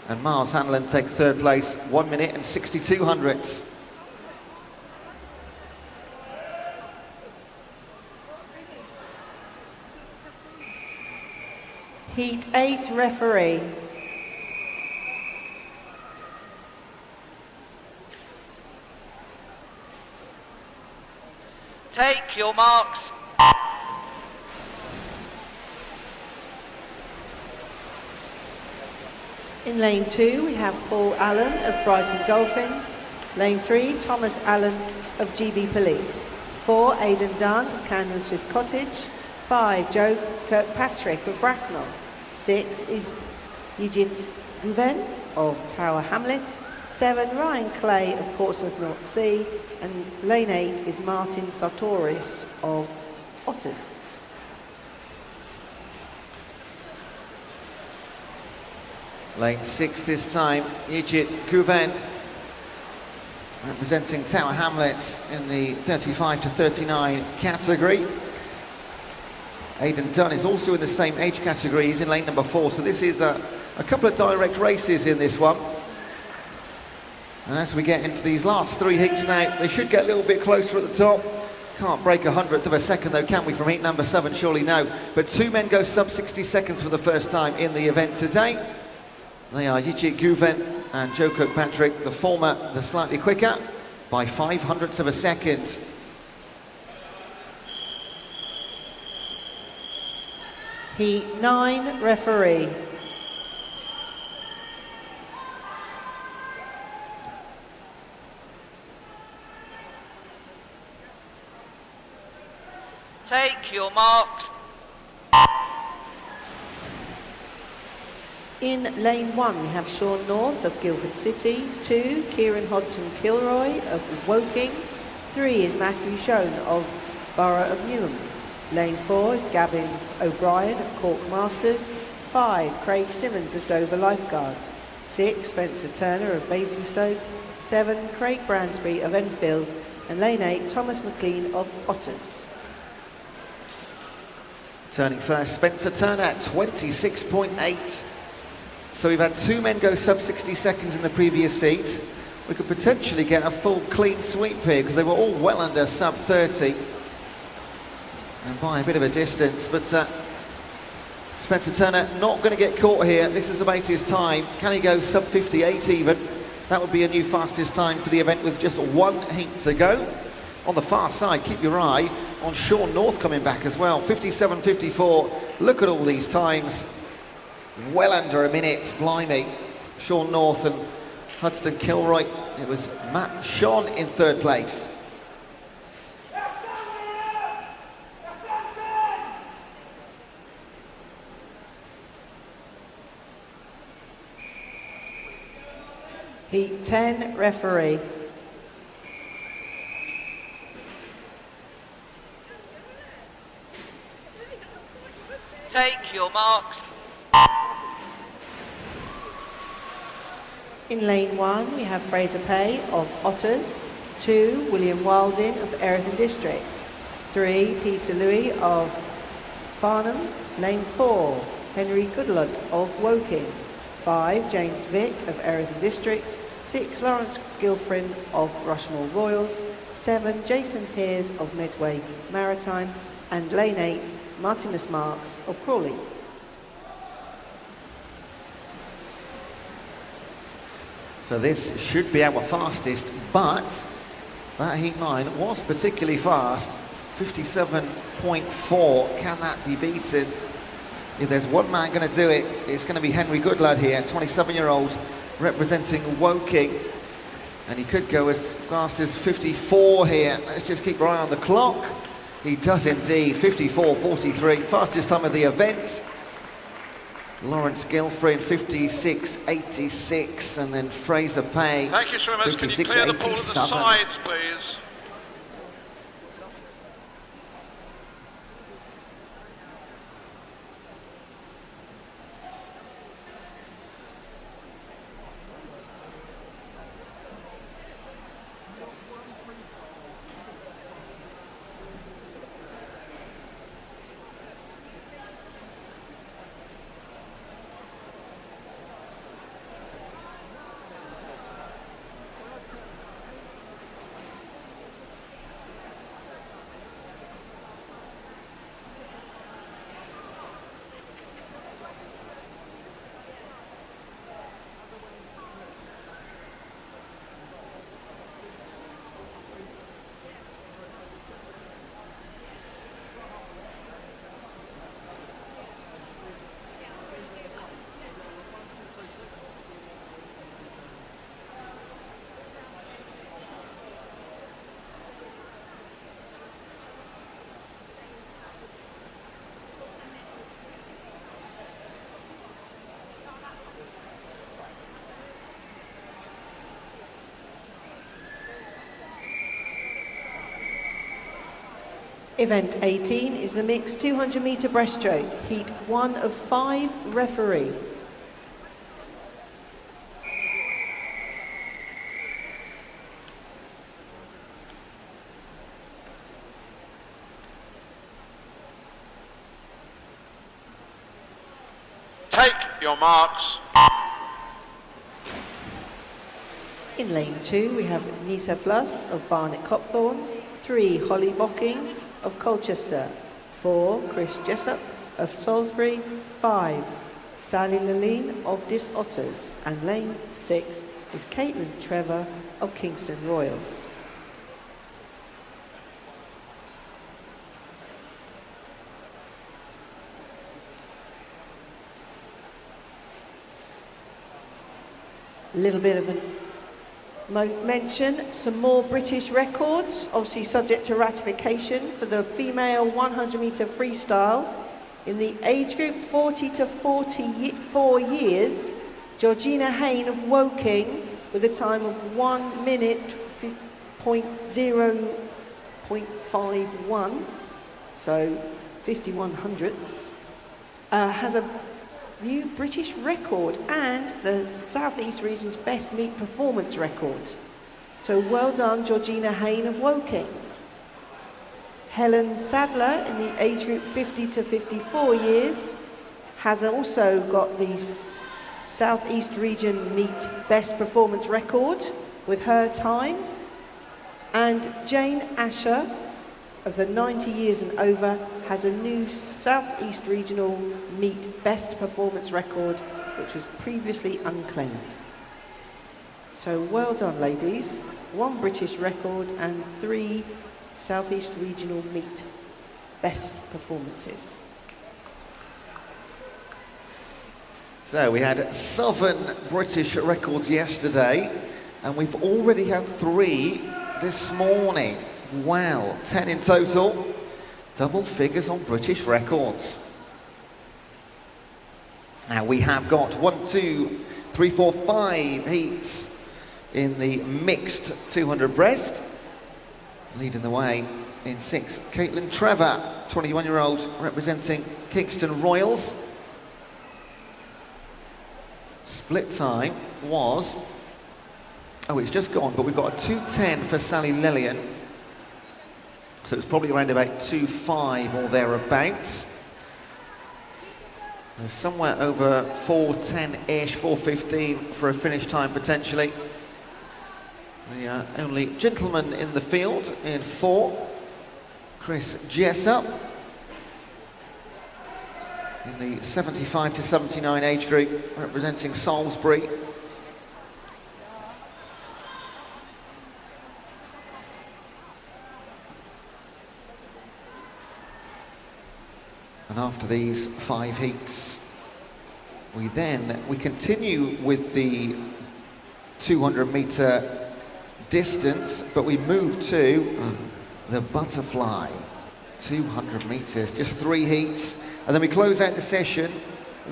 And Miles Hanlon takes third place, 1 minute and 62 hundredths. Heat 8 referee. Take your marks. In lane 2, we have Paul Allen of Brighton Dolphins. Lane 3, Thomas Allen of GB Police. 4, Aidan Dunn of Camden Swiss Cottage. 5, Joe Kirkpatrick of Bracknell. 6 is Yigit Guven of Tower Hamlet. 7, Ryan Clay of Portsmouth North Sea. And lane 8 is Martin Sartoris of Otters. Lane 6 this time, Yigit Guven, representing Tower Hamlets in the 35 to 39 category. Aidan Dunn is also in the same age category. He's in lane number 4, so this is a couple of direct races in this one. And as we get into these last 3 heats now, they should get a little bit closer at the top. Can't break 100th of a second though, can we, from heat number 7? Surely no. But 2 men go sub 60 seconds for the first time in the event today. They are Yichit Guven and Joe Kirkpatrick, the former the slightly quicker by 500ths of a second. Heat 9, referee. Take your marks. In lane 1, we have Sean North of Guildford City. 2, Kieran Hodgson-Kilroy of Woking. 3 is Matthew Schoen of Borough of Newham. Lane 4 is Gavin O'Brien of Cork Masters. 5, Craig Simmons of Dover Lifeguards. 6, Spencer Turner of Basingstoke. 7, Craig Bransby of Enfield. And lane 8, Thomas McLean of Otters. Turning first, Spencer Turner at 26.8. So we've had 2 men go sub 60 seconds in the previous heat. We could potentially get a full clean sweep here because they were all well under sub 30. And by a bit of a distance, but Spencer Turner not going to get caught here. This is about his time. Can he go sub 58 even? That would be a new fastest time for the event with just 1 heat to go. On the far side, keep your eye on Sean North coming back as well. 57.54. Look at all these times. Well under a minute, blimey. Sean North and Hudson Kilroy. It was Matt Sean in 3rd place. Heat 10, referee. Take your marks. In lane 1, we have Fraser Pay of Otters. 2, William Wilding of Erithon District. 3, Peter Louis of Farnham. Lane 4, Henry Goodlud of Woking. 5, James Vick of Erithon District. 6, Lawrence Gilfrin of Rushmore Royals. 7, Jason Pears of Medway Maritime. And lane 8, Martinus Marks of Crawley. So this should be our fastest, but that heat 9 was particularly fast. 57.4, can that be beaten? If there's one man going to do it, it's going to be Henry Goodlad here, 27-year-old, representing Woking. And he could go as fast as 54 here. Let's just keep our eye on the clock. He does indeed, 54.43, fastest time of the event. Lawrence Gilfrin, 56.86, and then Fraser Pay, 56.87. Thank you, swimmers. Can you clear the pool at the sides, please? Event 18 is the mixed 200-metre breaststroke, heat 1 of 5, referee. Your marks. In lane 2, we have Nisa Fluss of Barnet Copthorne, 3, Holly Bocking of Colchester, 4, Chris Jessup of Salisbury, 5, Sally Laline of Dis Otters, and lane 6 is Caitlin Trevor of Kingston Royals. A little bit of a mention, some more British records, obviously subject to ratification for the female 100 metre freestyle. In the age group 40 to 44 years, Georgina Hain of Woking with a time of 1 minute 0.51, so 51 hundredths, has a new British record and the South East region's best meet performance record. So well done, Georgina Hain of Woking. Helen Sadler in the age group 50 to 54 years has also got the South East region meet best performance record with her time. And Jane Asher of the 90 years and over has a new South East regional meet best performance record, which was previously unclaimed. So well done, ladies. 1 British record and 3 South East regional meet best performances. So we had 7 British records yesterday, and we've already had 3 this morning. Wow, 10 in total, double figures on British records. Now we have got 1, 2, 3, 4, 5 heats in the mixed 200 breast. Leading the way in 6, Caitlin Trevor, 21-year-old, representing Kingston Royals. Split time was, oh, it's just gone, but we've got a 2:10 for Sally Lillian. So it's probably around about 2:05 or thereabouts. Somewhere over 4:10-ish, 4:15 for a finish time potentially. The only gentleman in the field in 4, Chris Jessup, in the 75 to 79 age group, representing Salisbury. And after these 5 heats, we continue with the 200 metre distance, but we move to the butterfly, 200 metres, just 3 heats, and then we close out the session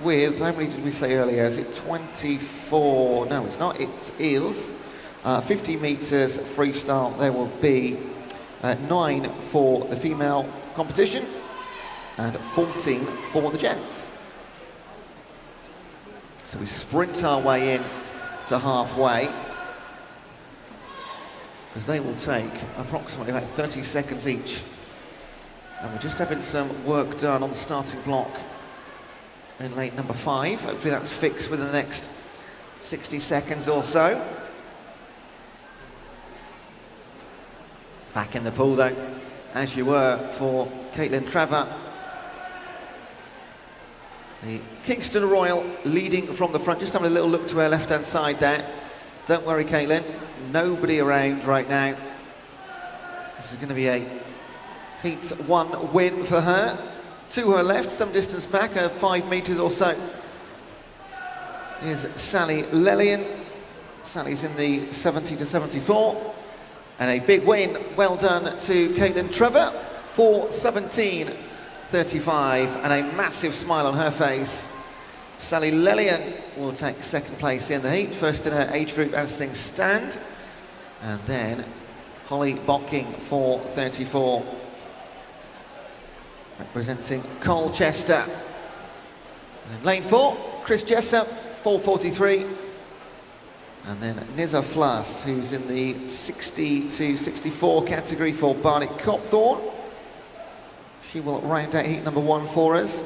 with, how many did we say earlier? Is it 24? No, it's not. It is 50 metres freestyle. There will be 9 for the female competition and 14 for the gents. So we sprint our way in to halfway, as they will take approximately about 30 seconds each. And we're just having some work done on the starting block in lane number 5. Hopefully that's fixed within the next 60 seconds or so. Back in the pool though, as you were for Caitlin Trevor. The Kingston Royal leading from the front, just having a little look to her left-hand side there. Don't worry, Caitlin, nobody around right now. This is going to be a Heat 1 win for her. To her left, some distance back, 5 metres or so, is Sally Lillian. Sally's in the 70 to 74. And a big win, well done to Caitlin Trevor, 4:17.35, and a massive smile on her face. Sally Lillian will take 2nd place in the heat, first in her age group as things stand. And then Holly Bocking, 4:34, representing Colchester. And in lane 4, Chris Jessup, 4:43. And then Nisa Fluss, who's in the 60 to 64 category for Barnet Copthorne. She will round out heat number 1 for us.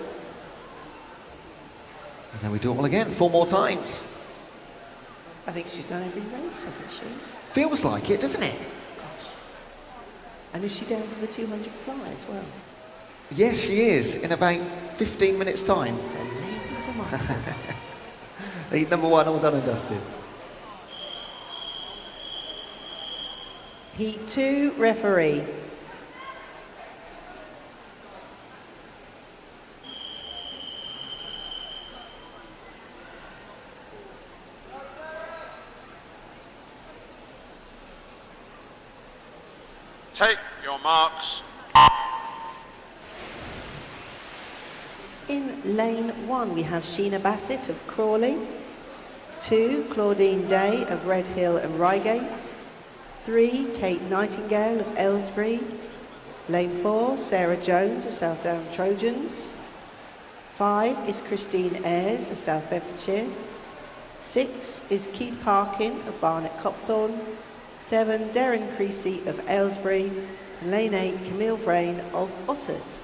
And then we do it all again, 4 more times. I think she's done every race, hasn't she? Feels like it, doesn't it? Gosh. And is she down for the 200 fly as well? Yes, she is, in about 15 minutes' time. The ladies are mine. Heat number 1, all done and dusted. Heat 2, referee. Take your marks. In lane 1, we have Sheena Bassett of Crawley. 2, Claudine Day of Red Hill and Reigate. 3, Kate Nightingale of Aylesbury. Lane 4, Sarah Jones of Southdown Trojans. 5 is Christine Ayres of South Bedfordshire. 6 is Keith Parkin of Barnet Copthorne. 7, Darren Creasy of Aylesbury. And lane 8, Camille Vrain of Otters.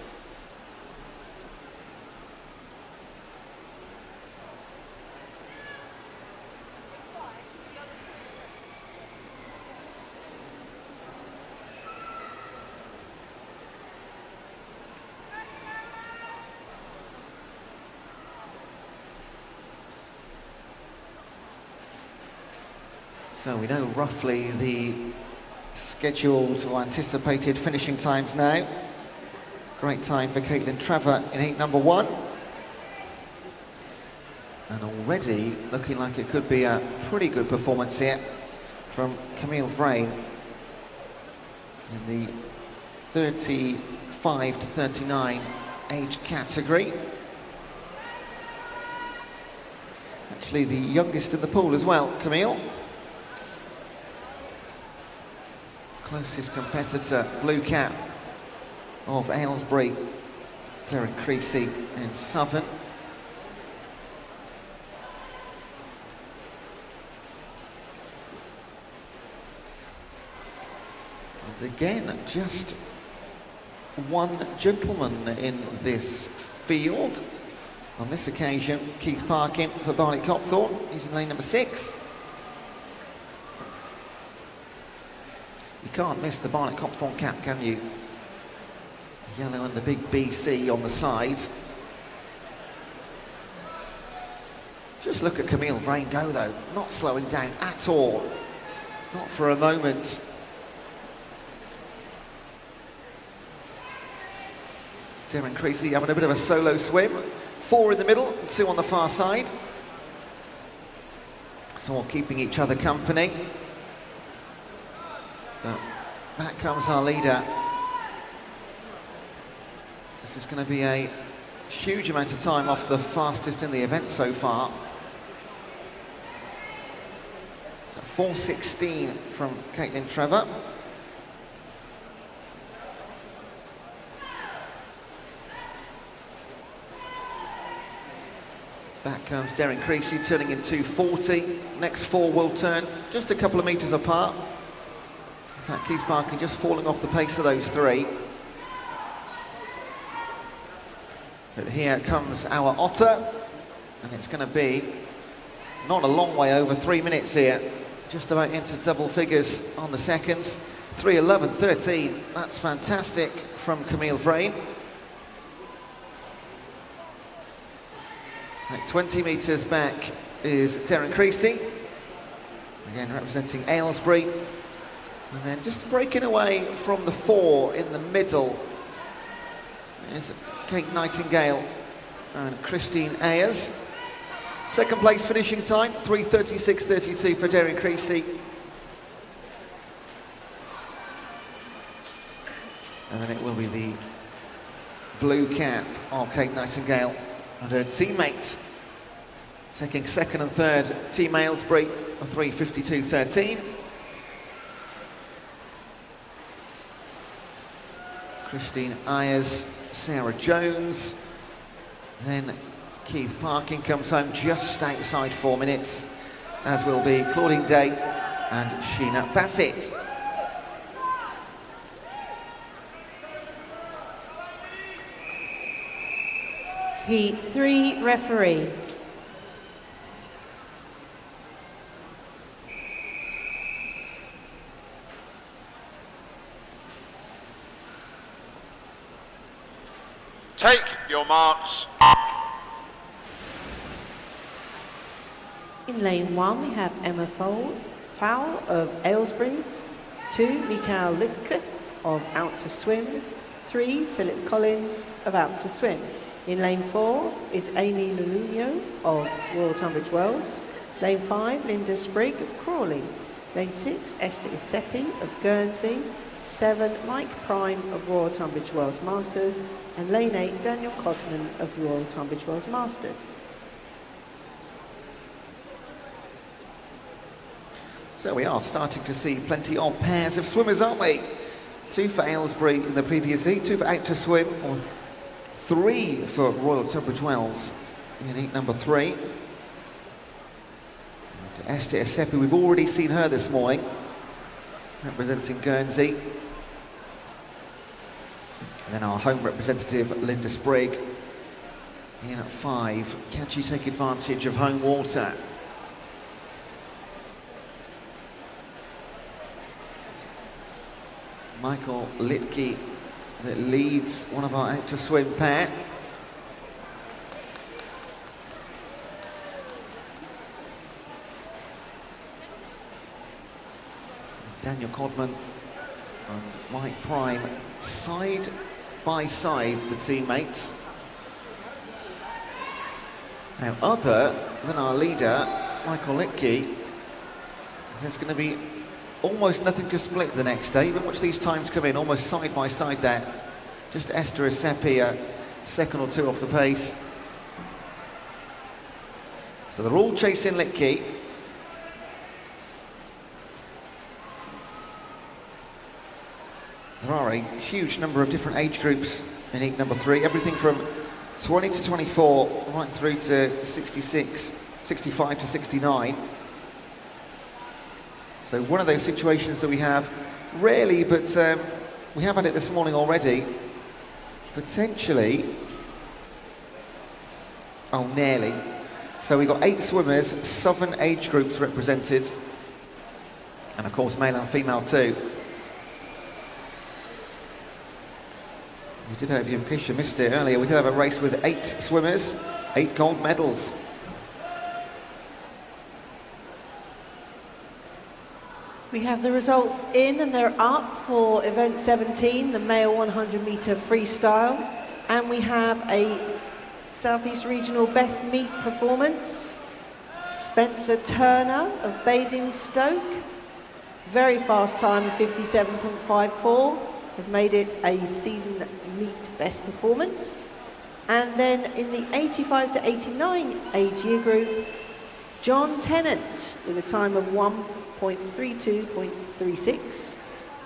So we know roughly the scheduled or anticipated finishing times now. Great time for Caitlin Trevor in heat number 1. And already looking like it could be a pretty good performance here from Camille Vrain in the 35 to 39 age category. Actually the youngest in the pool as well, Camille. Closest competitor, blue cap of Aylesbury, Darren Creasy in Southern. And again, just one gentleman in this field. On this occasion, Keith Parkin for Barnet Copthorne. He's in lane number 6. You can't miss the Barnet Copthorne cap, can you? Yellow and the big BC on the sides. Just look at Camille Vrain go though, not slowing down at all. Not for a moment. Darren Creasy having a bit of a solo swim. 4 in the middle, 2 on the far side. So all keeping each other company. But back comes our leader. This is going to be a huge amount of time off the fastest in the event so far. So 4:16 from Caitlin Trevor. Back comes Darren Creasy, turning in 2:40. Next 4 will turn just a couple of metres apart. In fact, Keith Parkin just falling off the pace of those 3. But here comes our Otter, and it's going to be not a long way over 3 minutes here. Just about into double figures on the seconds. 3:11.13, that's fantastic from Camille Vrain. Like 20 metres back is Darren Creasy, again representing Aylesbury. And then just breaking away from the 4 in the middle is Kate Nightingale and Christine Ayres. Second place finishing time, 3:36.32 for Darren Creasy. And then it will be the blue cap of Kate Nightingale and her teammate. Taking second and third, Team Aylesbury of 3:52.13. Christine Ayres, Sarah Jones, then Keith Parkin comes home just outside 4 minutes, as will be Claudine Day and Sheena Bassett. Heat 3, referee. Take your marks. In lane 1, we have Emma Fowl of Aylesbury. 2, Mikael Litke of Out to Swim. 3, Philip Collins of Out to Swim. In lane 4 is Amy Lulunio of Royal Tunbridge Wells. Lane 5, Linda Sprigg of Crawley. Lane 6, Esther Isepi of Guernsey. 7, Mike Prime of Royal Tunbridge Wells Masters. And lane 8, Daniel Codman of Royal Tunbridge Wells Masters. So we are starting to see plenty of pairs of swimmers, aren't we? 2 for Aylesbury in the previous heat, 2 for Out to Swim, or 3 for Royal Tunbridge Wells in heat number 3. And Esther Isepi, we've already seen her this morning, representing Guernsey. And then our home representative, Linda Sprigg, in at 5. Can she take advantage of home water? Michael Litke that leads one of our Out to Swim pair. Daniel Codman and Mike Prime side by side, the teammates. Now, other than our leader, Michael Litke, there's going to be almost nothing to split the next day. Even watch these times come in, almost side by side there. Just Esther Isepi, a second or 2 off the pace. So they're all chasing Litke. There are a huge number of different age groups in heat number 3, everything from 20 to 24 right through to 66, 65 to 69. So one of those situations that we have rarely, but we have had it this morning already. Potentially, oh, nearly. So we've got 8 swimmers, 7 age groups represented, and of course male and female too. We did have, in case you missed it earlier, we did have a race with 8 swimmers, 8 gold medals. We have the results in and they're up for event 17, the male 100 metre freestyle. And we have a Southeast Regional Best Meet performance. Spencer Turner of Basingstoke, very fast time of 57.54, has made it a season meet best performance. And then in the 85 to 89 age year group, John Tennant with a time of 1.32.36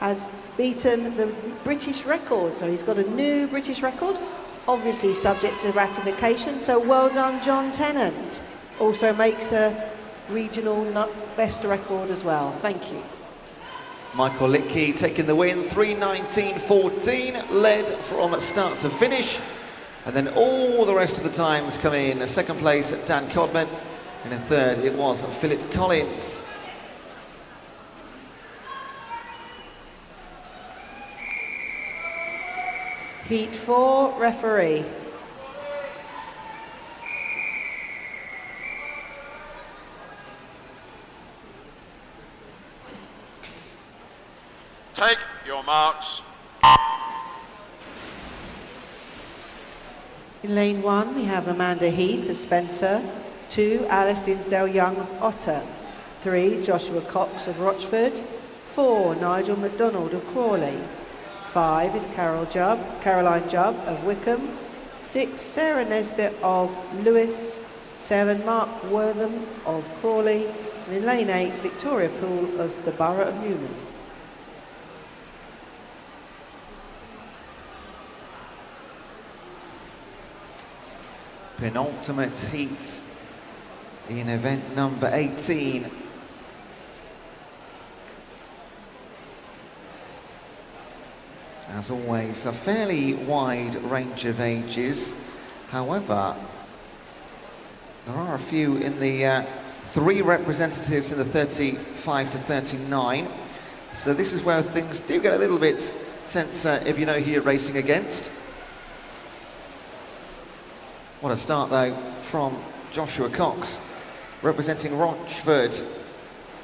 has beaten the British record. So he's got a new British record, obviously subject to ratification. So well done, John Tennant. Also makes a regional best record as well. Thank you. Michael Litke taking the win, 3:19.14, led from start to finish. And then all the rest of the times come in. Second place, Dan Codman. And in third, it was Philip Collins. Heat 4, referee. Take your marks. In lane 1, we have Amanda Heath of Spencer. 2, Alice Dinsdale Young of Otter. 3, Joshua Cox of Rochford. 4, Nigel MacDonald of Crawley. 5 is Caroline Jubb of Wickham. 6, Sarah Nesbitt of Lewis. 7, Mark Wortham of Crawley. And in lane 8, Victoria Poole of the Borough of Newman. Penultimate heat in event number 18. As always, a fairly wide range of ages. However, there are a few in the 3 representatives in the 35 to 39. So this is where things do get a little bit tense if you know who you're racing against. What a start though from Joshua Cox, representing Rochford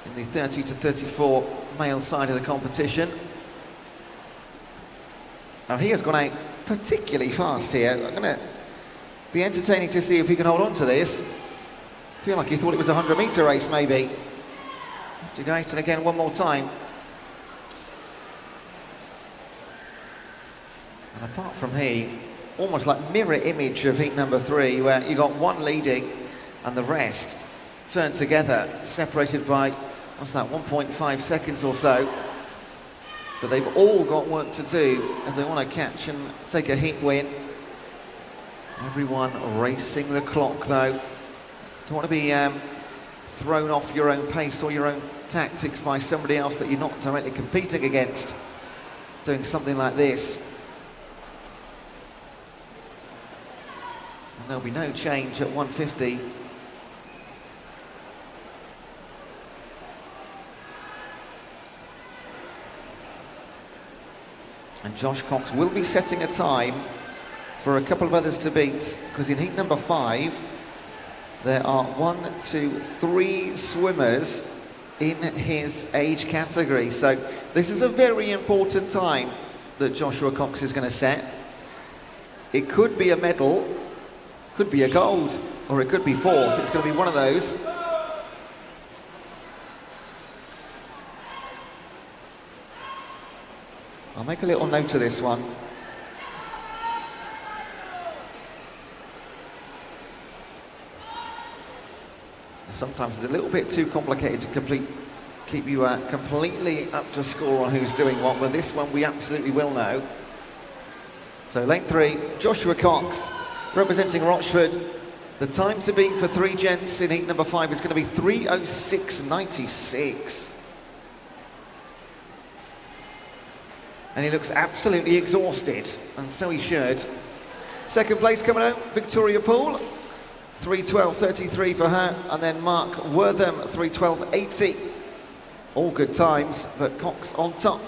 in the 30 to 34 male side of the competition. Now he has gone out particularly fast here. I'm going to be entertaining to see if he can hold on to this. I feel like he thought it was a 100-metre race maybe. Have to go out and again one more time. And apart from he, almost like mirror image of heat number 3, where you got one leading and the rest turn together, separated by, what's that, 1.5 seconds or so. But they've all got work to do if they want to catch and take a heat win. Everyone racing the clock though. Don't want to be thrown off your own pace or your own tactics by somebody else that you're not directly competing against doing something like this. And there'll be no change at 150. And Josh Cox will be setting a time for a couple of others to beat, because in heat number 5 there are 1, 2, 3 swimmers in his age category. So this is a very important time that Joshua Cox is going to set. It could be a medal, could be a gold, or it could be 4th. It's going to be one of those. I'll make a little note of this one. Sometimes it's a little bit too complicated to keep you completely up to score on who's doing what, but this one we absolutely will know. So lane 3, Joshua Cox, representing Rochford. The time to beat for 3 gents in heat number 5 is going to be 3:06.96. And he looks absolutely exhausted, and so he should. Second place coming out, Victoria Poole, 3:12.33 for her, and then Mark Wortham, 3:12.80. All good times, but Cox on top.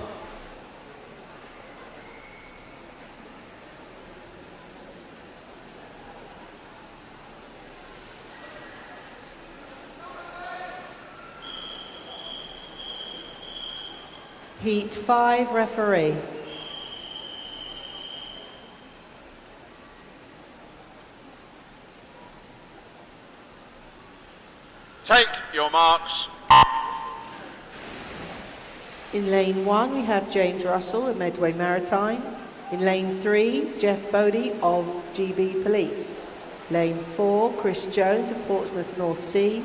Heat 5 referee. Take your marks. In lane 1 we have James Russell of Medway Maritime. In lane 3, Jeff Bodie of GB Police. Lane 4, Chris Jones of Portsmouth North Sea.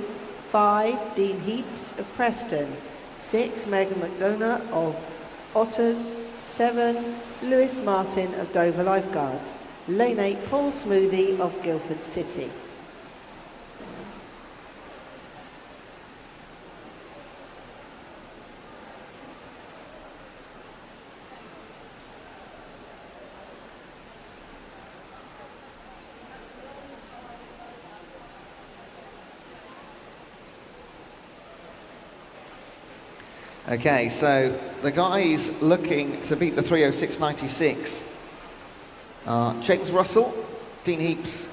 5, Dean Heaps of Preston. 6, Megan McDonough of Otters. 7, Lewis Martin of Dover Lifeguards. Lane 8, Paul Smoothie of Guildford City. Okay, so the guys looking to beat the 3:06.96 are James Russell, Dean Heaps.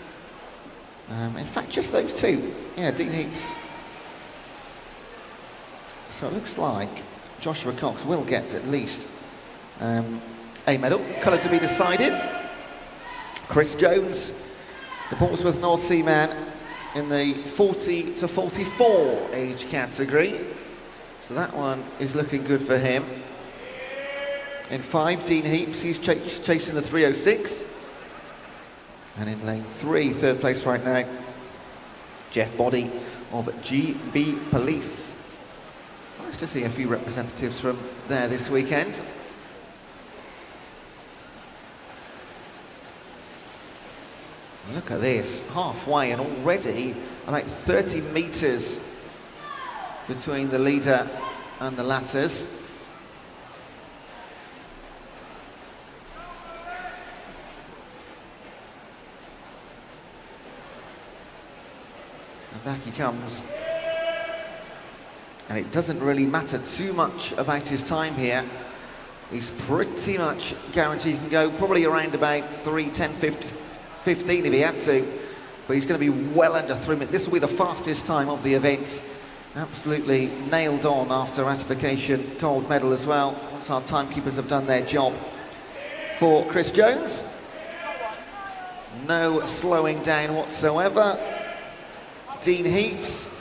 In fact, just those two. Yeah, Dean Heaps. So it looks like Joshua Cox will get at least a medal. Colour to be decided. Chris Jones, the Portsmouth North Sea man, in the 40 to 44 age category. So that one is looking good for him. In 5, Dean Heaps, he's chasing the 3:06. And in lane 3, third place right now, Jeff Bodie of GB Police. Nice to see a few representatives from there this weekend. Look at this, halfway and already about 30 metres between the leader and the latters. And back he comes. And it doesn't really matter too much about his time here. He's pretty much guaranteed he can go probably around about 3:10.15 if he had to. but he's going to be well under 3 minutes. This will be the fastest time of the event. Absolutely nailed on after ratification, gold medal as well, once our timekeepers have done their job. For Chris Jones, no slowing down whatsoever. Dean Heaps,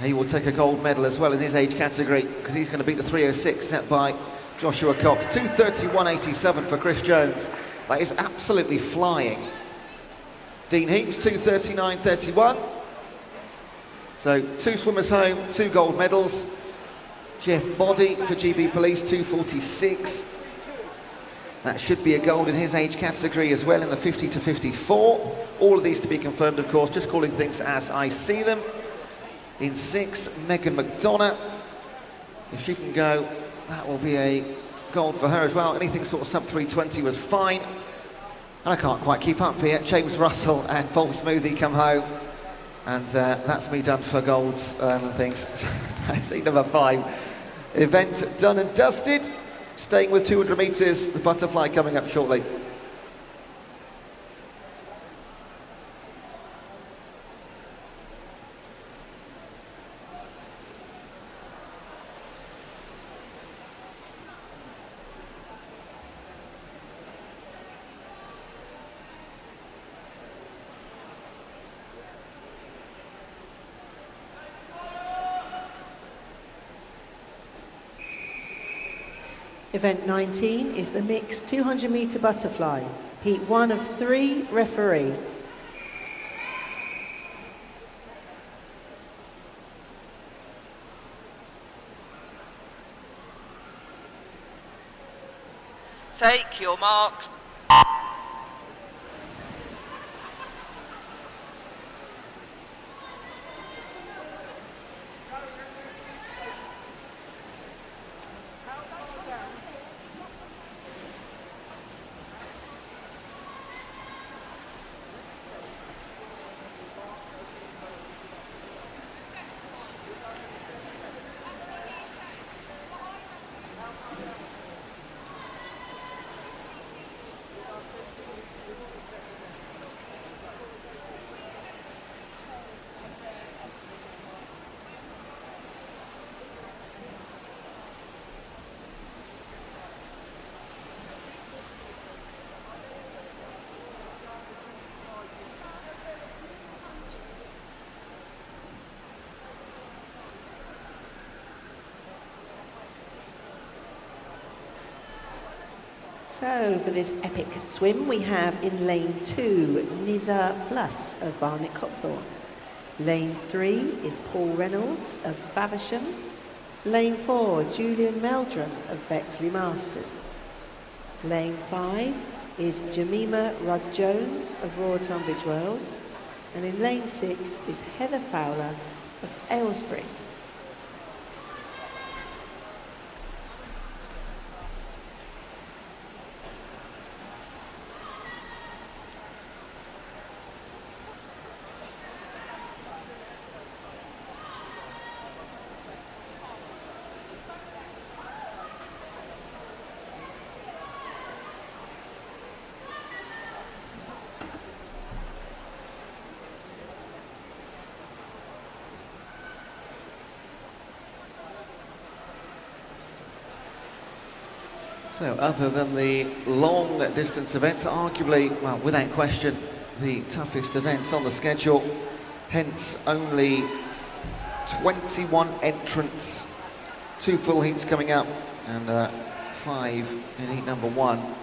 he will take a gold medal as well in his age category because he's going to beat the 3:06 set by Joshua Cox. 2:31.87 for Chris Jones. That is absolutely flying. Dean Heaps, 2:39.31. So 2 swimmers home, 2 gold medals. Jeff Boddy for GB Police, 2:46. That should be a gold in his age category as well in the 50 to 54. All of these to be confirmed, of course, just calling things as I see them. In 6, Megan McDonough. If she can go, that will be a gold for her as well. Anything sort of sub 3:20 was fine. And I can't quite keep up here. James Russell and Paul Smoothie come home. And that's me done for golds and things. Seat number 5. Event done and dusted. Staying with 200 metres, the butterfly coming up shortly. Event 19 is the mixed 200-metre butterfly. Heat 1 of 3, referee. Take your marks. So for this epic swim, we have in lane 2, Nizar Fluss of Barnet Copthorne. Lane 3 is Paul Reynolds of Faversham. Lane 4, Julian Meldrum of Bexley Masters. Lane 5 is Jemima Rudd-Jones of Royal Tunbridge Wells. And in lane 6 is Heather Fowler of Aylesbury. So other than the long distance events, arguably, well, without question, the toughest events on the schedule, hence only 21 entrants, 2 full heats coming up and 5 in heat number 1.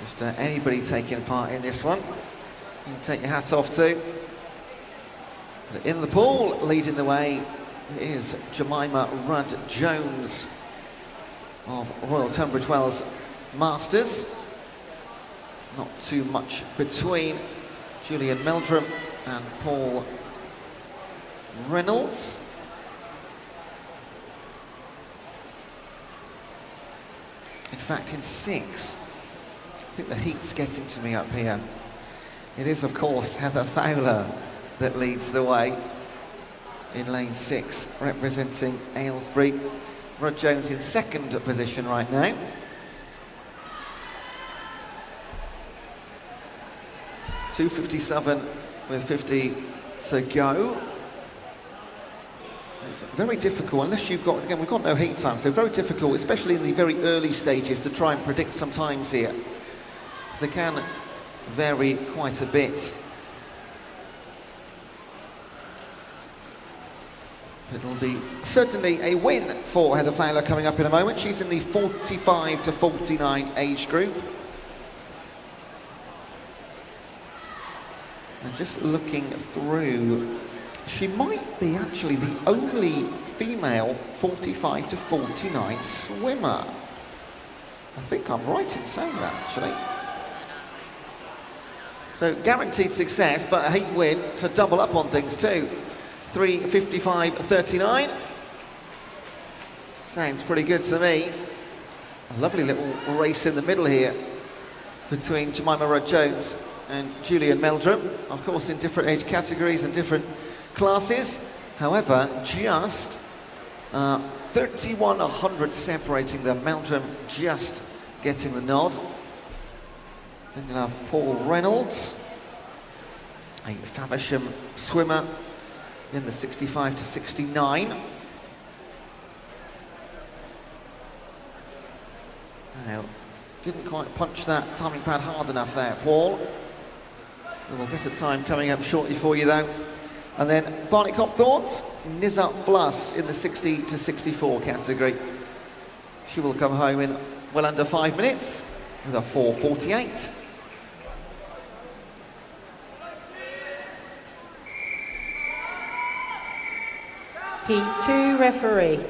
Just anybody taking part in this one, you can take your hat off to. In the pool, leading the way, is Jemima Rudd-Jones of Royal Tunbridge Wells Masters. Not too much between Julian Meldrum and Paul Reynolds. In fact, in 6, I think the heat's getting to me up here. It is, of course, Heather Fowler that leads the way in lane 6, representing Aylesbury. Rudd-Jones in 2nd position right now. 2:57 with 50 to go. It's very difficult, unless you've got, again, we've got no heat time, so very difficult, especially in the very early stages, to try and predict some times here. Because they can vary quite a bit. It'll be certainly a win for Heather Fowler coming up in a moment. She's in the 45 to 49 age group. And just looking through, she might be actually the only female 45 to 49 swimmer. I think I'm right in saying that, actually. So guaranteed success, but a heat win to double up on things too. 3:55.39. Sounds pretty good to me. A lovely little race in the middle here between Jemima Rudd-Jones and Julian Meldrum, of course in different age categories and different classes. However, just 31 separating them. Meldrum just getting the nod. Then you'll have Paul Reynolds, a Faversham swimmer in the 65 to 69. Now, didn't quite punch that timing pad hard enough there, Paul. We'll get a time coming up shortly for you though. And then Barney Copthorne's Nizat Fluss in the 60 to 64 category. She will come home in well under 5 minutes with a 4:48. Heat 2 referee.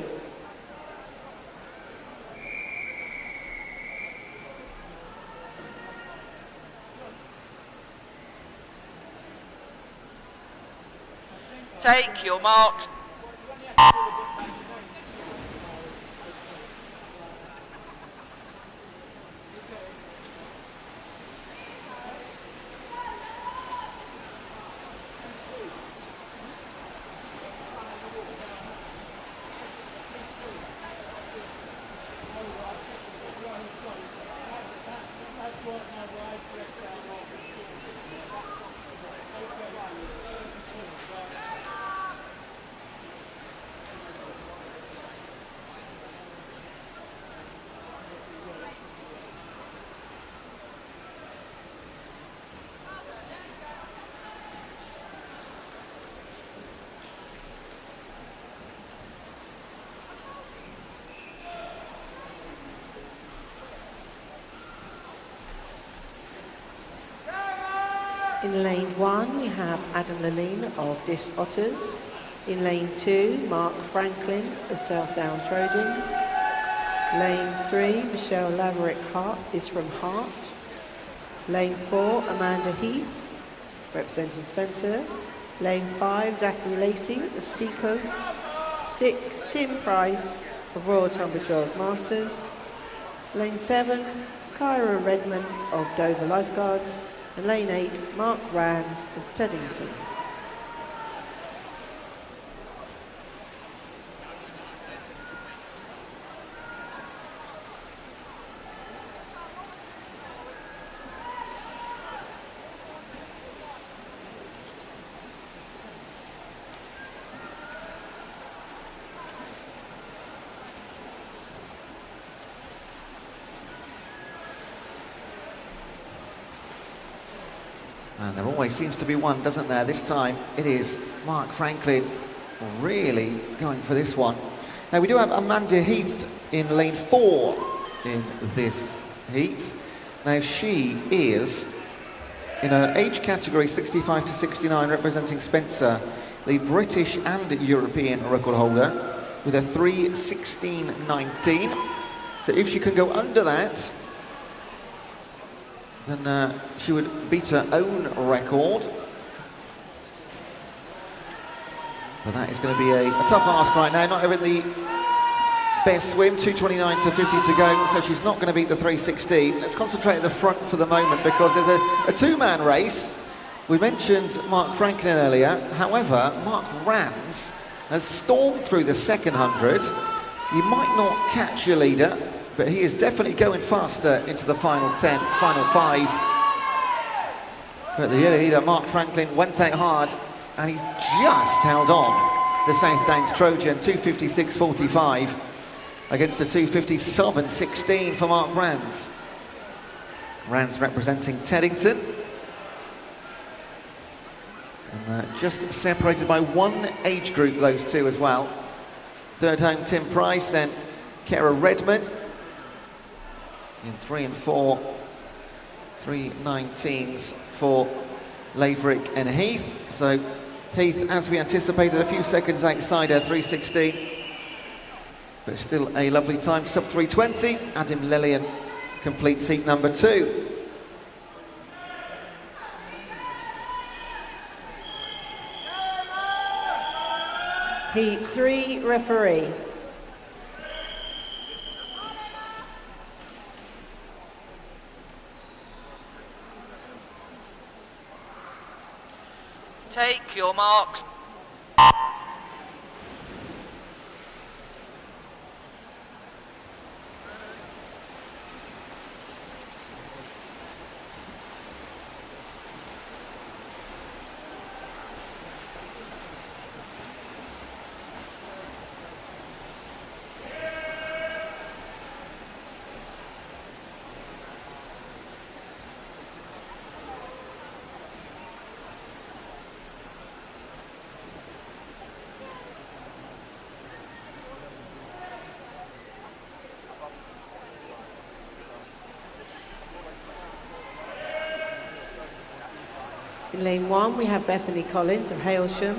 Take your marks. In lane 1, we have Adam Laline of Dis Otters. In lane 2, Mark Franklin of South Down Trojans. Lane 3, Michelle Laverick Hart is from Hart. Lane 4, Amanda Heath, representing Spencer. Lane 5, Zachary Lacey of Seacoast. 6, Tim Price of Royal Tunbridge Wells Masters. Lane 7, Kyra Redman of Dover Lifeguards. And lane 8, Mark Rands of Teddington. And there always seems to be one, doesn't there? This time it is Mark Franklin really going for this one. Now we do have Amanda Heath in lane 4 in this heat. Now she is in her age category 65 to 69, representing Spencer, the British and European record holder with a 3:16.19. So if she can go under that, then she would beat her own record. But that is going to be a tough ask right now. Not having the best swim, 2:29 to 50 to go, so she's not going to beat the 3:16. Let's concentrate at the front for the moment because there's a two-man race. We mentioned Mark Franklin earlier. However, Mark Rands has stormed through the second 100. You might not catch your leader, but he is definitely going faster into the final 10, final 5. But the yearly leader, Mark Franklin, went out hard, and he's just held on. The South Downs Trojan, 256.45 against the 257.16 for Mark Rands. Rands representing Teddington. And just separated by one age group, those two as well. Third home, Tim Price, then Kara Redman in 3 and 4, 3:19s for Laverick and Heath. So Heath, as we anticipated, a few seconds outside her 3:16, but still a lovely time, sub 3:20. Adam Lillian completes heat number 2. Heat 3 referee. Take your marks. In lane 1, we have Bethany Collins of Hailsham.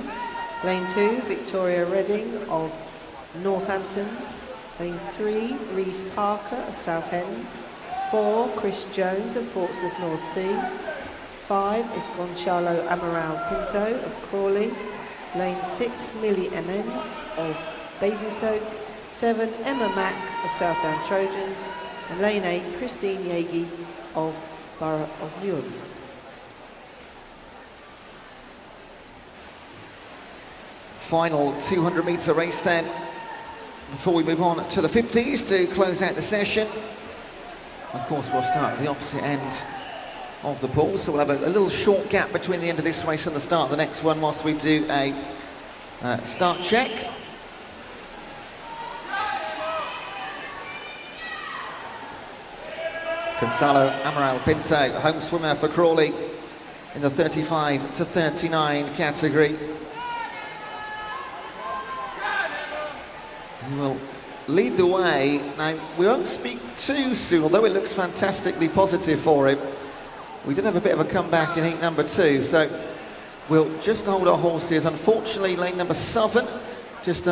Lane 2, Victoria Redding of Northampton. Lane 3, Reese Parker of Southend. 4, Chris Jones of Portsmouth North Sea. 5 is Gonçalo Amaral Pinto of Crawley. Lane 6, Millie Emmons of Basingstoke. 7, Emma Mack of Southdown Trojans. And lane 8, Christine Yagi of Borough of Newham. Final 200-metre race then, before we move on to the 50s to close out the session. Of course, we'll start at the opposite end of the pool, so we'll have a little short gap between the end of this race and the start of the next one whilst we do a start check. Gonçalo Amaral Pinto, home swimmer for Crawley in the 35 to 39 category. He will lead the way. Now, we won't speak too soon, although it looks fantastically positive for him. We did have a bit of a comeback in heat number 2, so we'll just hold our horses. Unfortunately, lane number 7 just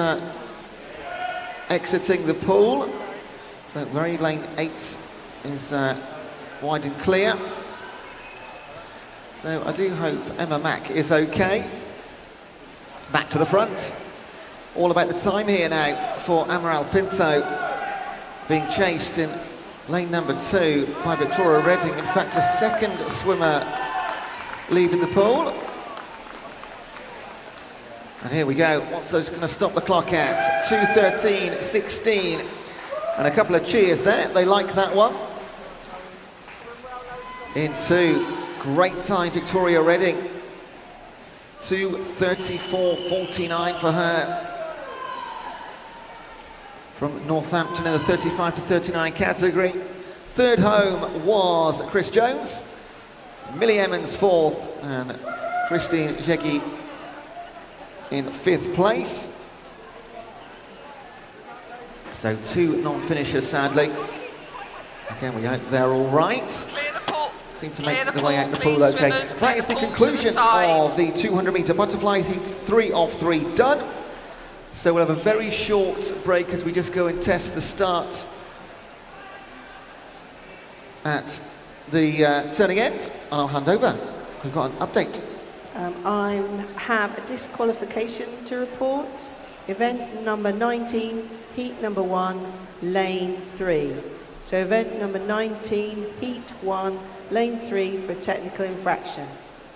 exiting the pool. So very lane 8 is wide and clear. So I do hope Emma Mack is okay. Back to the front. All about the time here now for Amaral Pinto, being chased in lane number 2 by Victoria Redding. In fact, a second swimmer leaving the pool. And here we go. Watso's going to stop the clock at 2:13.16. And a couple of cheers there. They like that one. Into great time, Victoria Redding. 2:34.49 for her. From Northampton in the 35 to 39 category. Third home was Chris Jones. Millie Emmons 4th and Christine Jeggi in 5th place. So 2 non-finishers, sadly. Again, we hope they're all right. Seem to make the way out the pool okay. That is the conclusion of the 200-metre butterfly heat 3 of 3 done. So we'll have a very short break as we just go and test the start at the turning end, and I'll hand over. We've got an update. I have a disqualification to report. Event number 19, heat number 1, lane 3. So event number 19, heat 1, lane 3 for a technical infraction.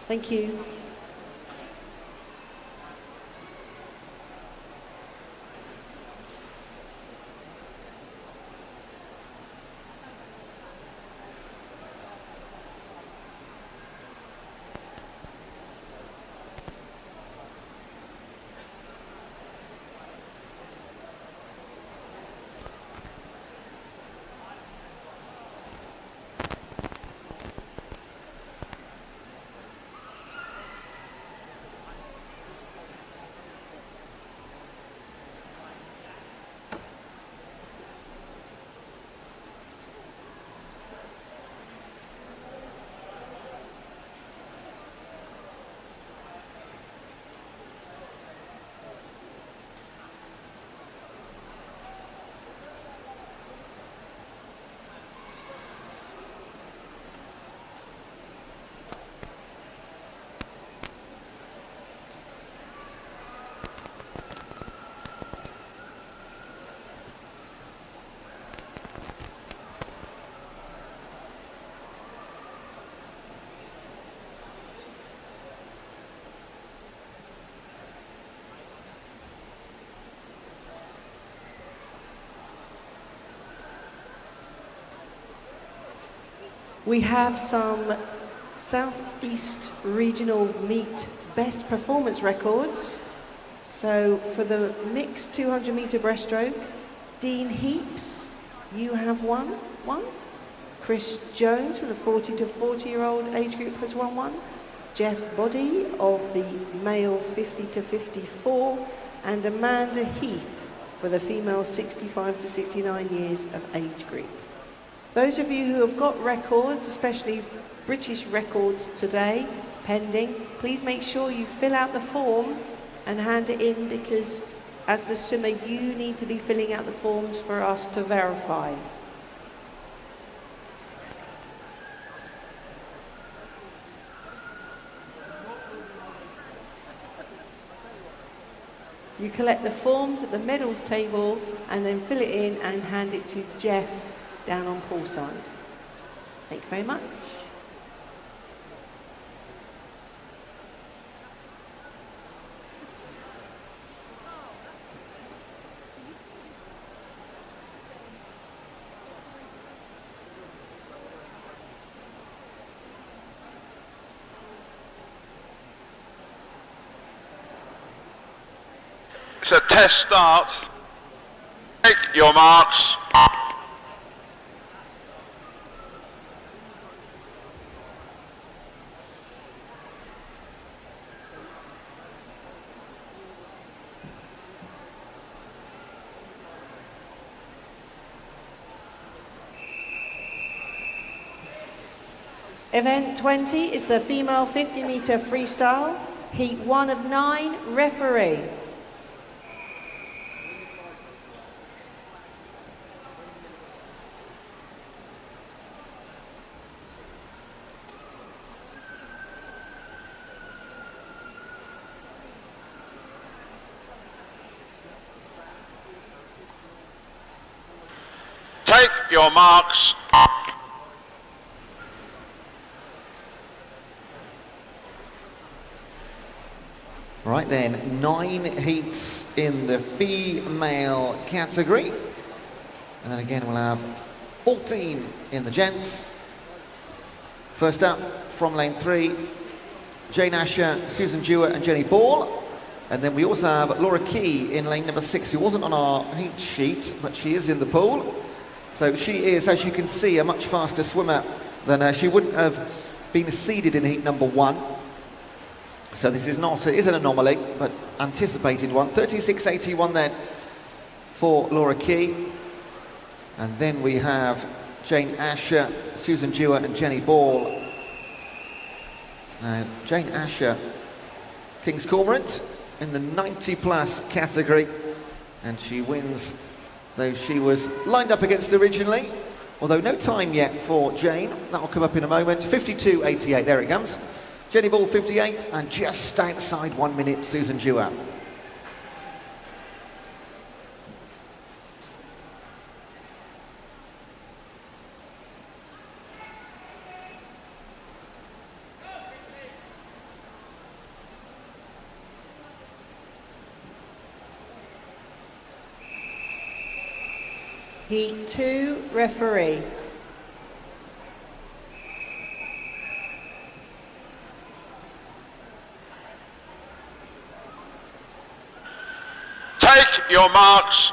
Thank you. We have some Southeast Regional Meet Best Performance Records. So for the mixed 200 metre breaststroke, Dean Heaps, you have won one. Chris Jones for the 40 to 40-year-old age group has won one. Jeff Boddy of the male 50 to 54, and Amanda Heath for the female 65 to 69 years of age group. Those of you who have got records, especially British records today, pending, please make sure you fill out the form and hand it in, because as the swimmer, you need to be filling out the forms for us to verify. You collect the forms at the medals table and then fill it in and hand it to Jeff down on poolside. Thank you very much. It's a test start. Take your marks. Event 20 is the female 50 metre freestyle, heat 1 of 9, referee. Take your marks. Right then, 9 heats in the female category. And then again, we'll have 14 in the gents. First up, from lane 3, Jane Asher, Susan Dewar and Jenny Ball. And then we also have Laura Key in lane number 6, who wasn't on our heat sheet, but she is in the pool. So she is, as you can see, a much faster swimmer than she wouldn't have been seeded in heat number 1. So this is not, it is an anomaly, but anticipated one. 36.81 then for Laura Key. And then we have Jane Asher, Susan Dewar and Jenny Ball. Now, Jane Asher, King's Cormorant in the 90 plus category. And she wins, though she was lined up against originally. Although no time yet for Jane. That will come up in a moment. 52.88, there it comes. Jenny Ball 58, and just outside 1 minute, Susan Dewar. Heat 2, referee. Take your marks.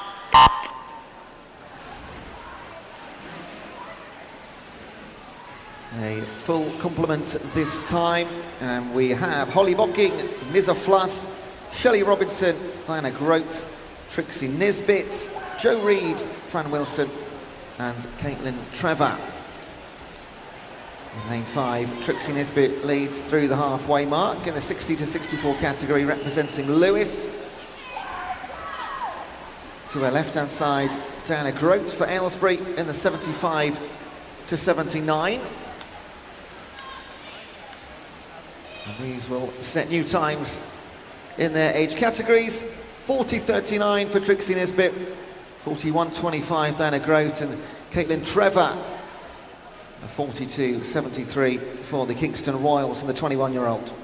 A full complement this time. And we have Holly Bocking, Nizza Fluss, Shelley Robinson, Diana Grote, Trixie Nisbet, Jo Reed, Fran Wilson and Caitlin Trevor. In lane 5, Trixie Nisbet leads through the halfway mark in the 60 to 64 category, representing Lewis. To her left-hand side, Diana Grote for Aylesbury in the 75 to 79. And these will set new times in their age categories. 40.39 for Trixie Nisbet, 41.25 Diana Grote and Caitlin Trevor. 42.73 for the Kingston Royals and the 21-year-old.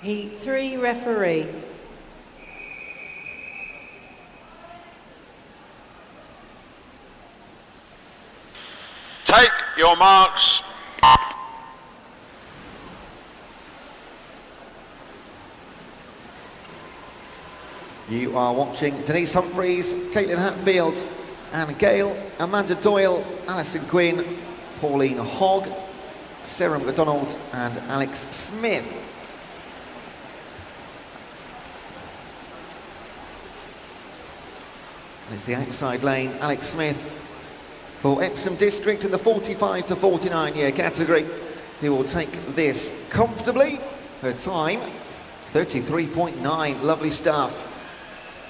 Heat 3, referee. Take your marks. You are watching Denise Humphreys, Caitlin Hatfield, Anne Gale, Amanda Doyle, Alison Quinn, Pauline Hogg, Sarah McDonald and Alex Smith. And it's the outside lane, Alex Smith for Epsom District in the 45 to 49 year category, who will take this comfortably. Her time, 33.9, lovely stuff.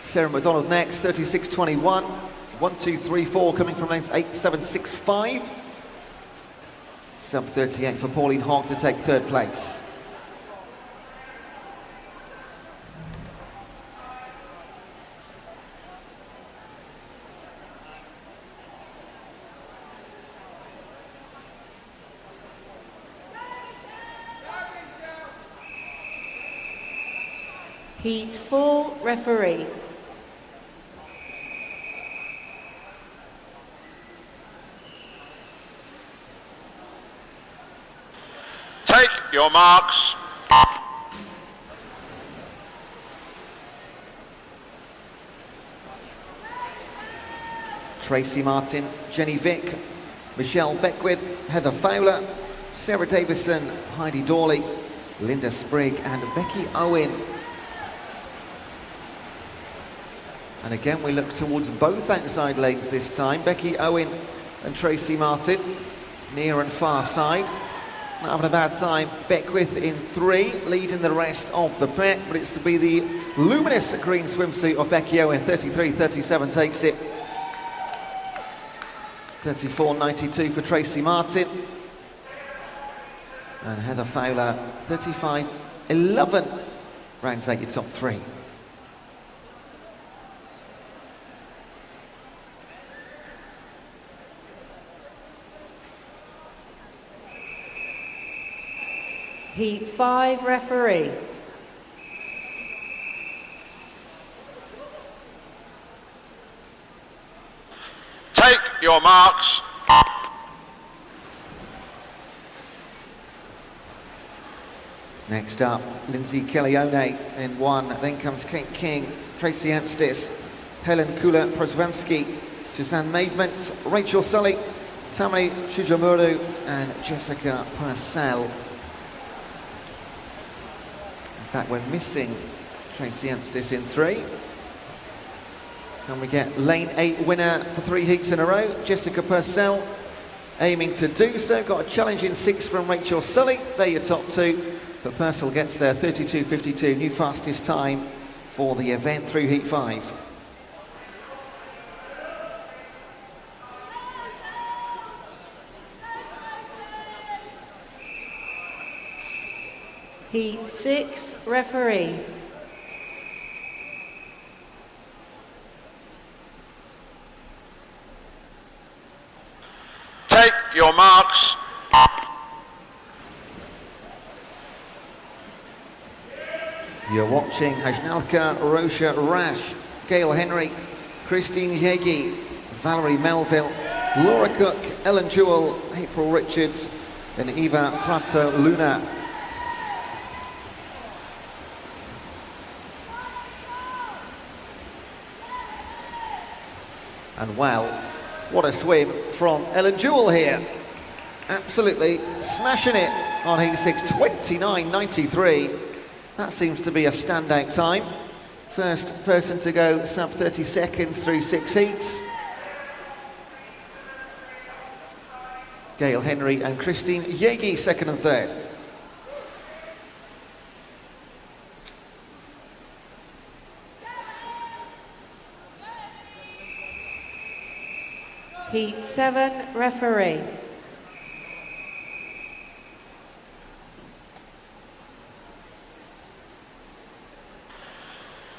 Sarah McDonald next, 36.21. 1, 2, 3, 4 coming from lanes 8, 7, 6, 5. Sub 38 for Pauline Hogg to take third place. Heat 4, referee. Take your marks. Tracy Martin, Jenny Vick, Michelle Beckwith, Heather Fowler, Sarah Davison, Heidi Dawley, Linda Sprigg and Becky Owen. And again we look towards both outside lanes this time. Becky Owen and Tracy Martin, near and far side. Not having a bad time. Beckwith in 3, leading the rest of the pack, but it's to be the luminous green swimsuit of Becky Owen. 33.37 takes it. 34.92 for Tracy Martin. And Heather Fowler, 35.11, rounds out your top 3. Heat 5, referee. Take your marks. Next up, Lindsay Kellyone in 1, then comes Kate King, Tracy Anstis, Helen Kula-Prozvansky, Suzanne Maidment, Rachel Sully, Tamari Chijamuru and Jessica Purcell. In fact, we're missing Tracy Anstis in 3. Can we get lane 8 winner for 3 heats in a row? Jessica Purcell aiming to do so. Got a challenge in 6 from Rachel Sully. They're your top 2. But Purcell gets there, 32.52, new fastest time for the event through heat 5. Heat 6, referee. Take your marks. You're watching Hajnalka Rosha Rash, Gail Henry, Christine Yegi, Valerie Melville, Laura Cook, Ellen Jewell, April Richards and Eva Prato Luna. And wow, what a swim from Ellen Jewell here. Absolutely smashing it on heat 6, 29.93. That seems to be a standout time. First person to go sub 30 seconds through 6 heats. Gail Henry and Christine Yegi, second and third. Heat 7, referee.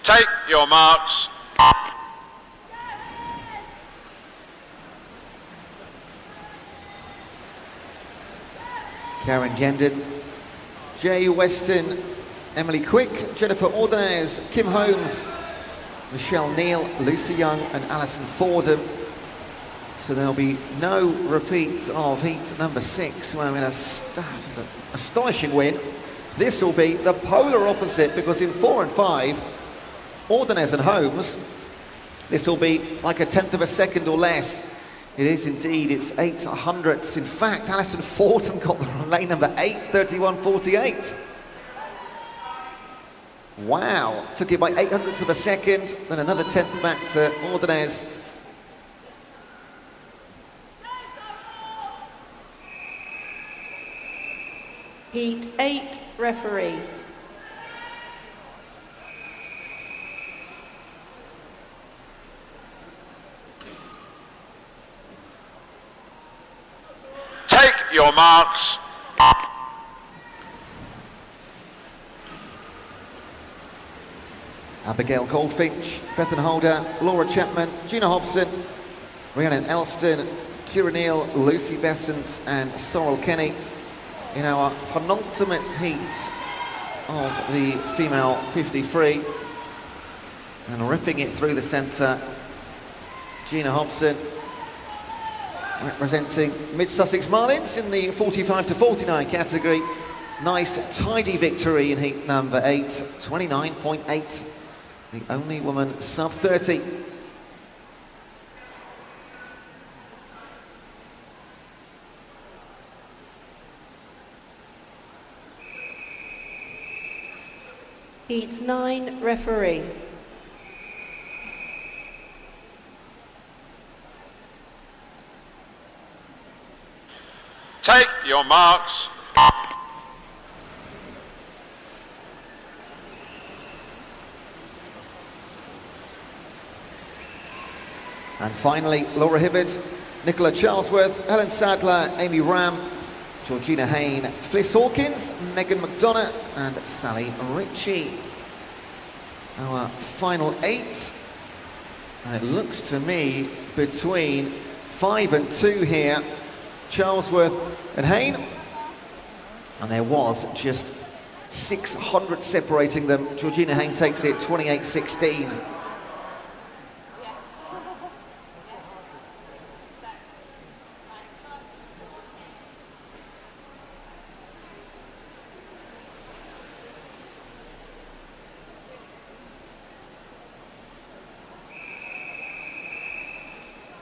Take your marks. Karen Gendon, Jay Weston, Emily Quick, Jennifer Ordonez, Kim Holmes, Michelle Neal, Lucy Young and Alison Fordham. So there'll be no repeats of heat number 6, where in a astonishing win. This will be the polar opposite, because in 4 and 5, Ordonez and Holmes, this will be like a tenth of a second or less. It is indeed, it's 800ths. In fact, Alison Fordham got the lane number 8, 31.48. Wow, took it by 800ths of a second, then another tenth back to Ordonez. Heat 8, referee. Take your marks. Abigail Goldfinch, Bethan Holder, Laura Chapman, Gina Hobson, Rhiannon Elston, Kira Neal, Lucy Bessant and Sorrel Kenny in our penultimate heat of the female 50 and ripping it through the centre, Gina Hobson representing Mid Sussex Marlins in the 45 to 49 category. Nice tidy victory in heat number 8, 29.8, the only woman sub 30. Heat 9, referee. Take your marks. And finally, Laura Hibbard, Nicola Charlesworth, Helen Sadler, Amy Ram, Georgina Hain, Fliss Hawkins, Megan McDonough and Sally Ritchie. Our final 8. And it looks to me between 5 and 2 here. Charlesworth and Hain. And there was just 600 separating them. Georgina Hain takes it 28.16.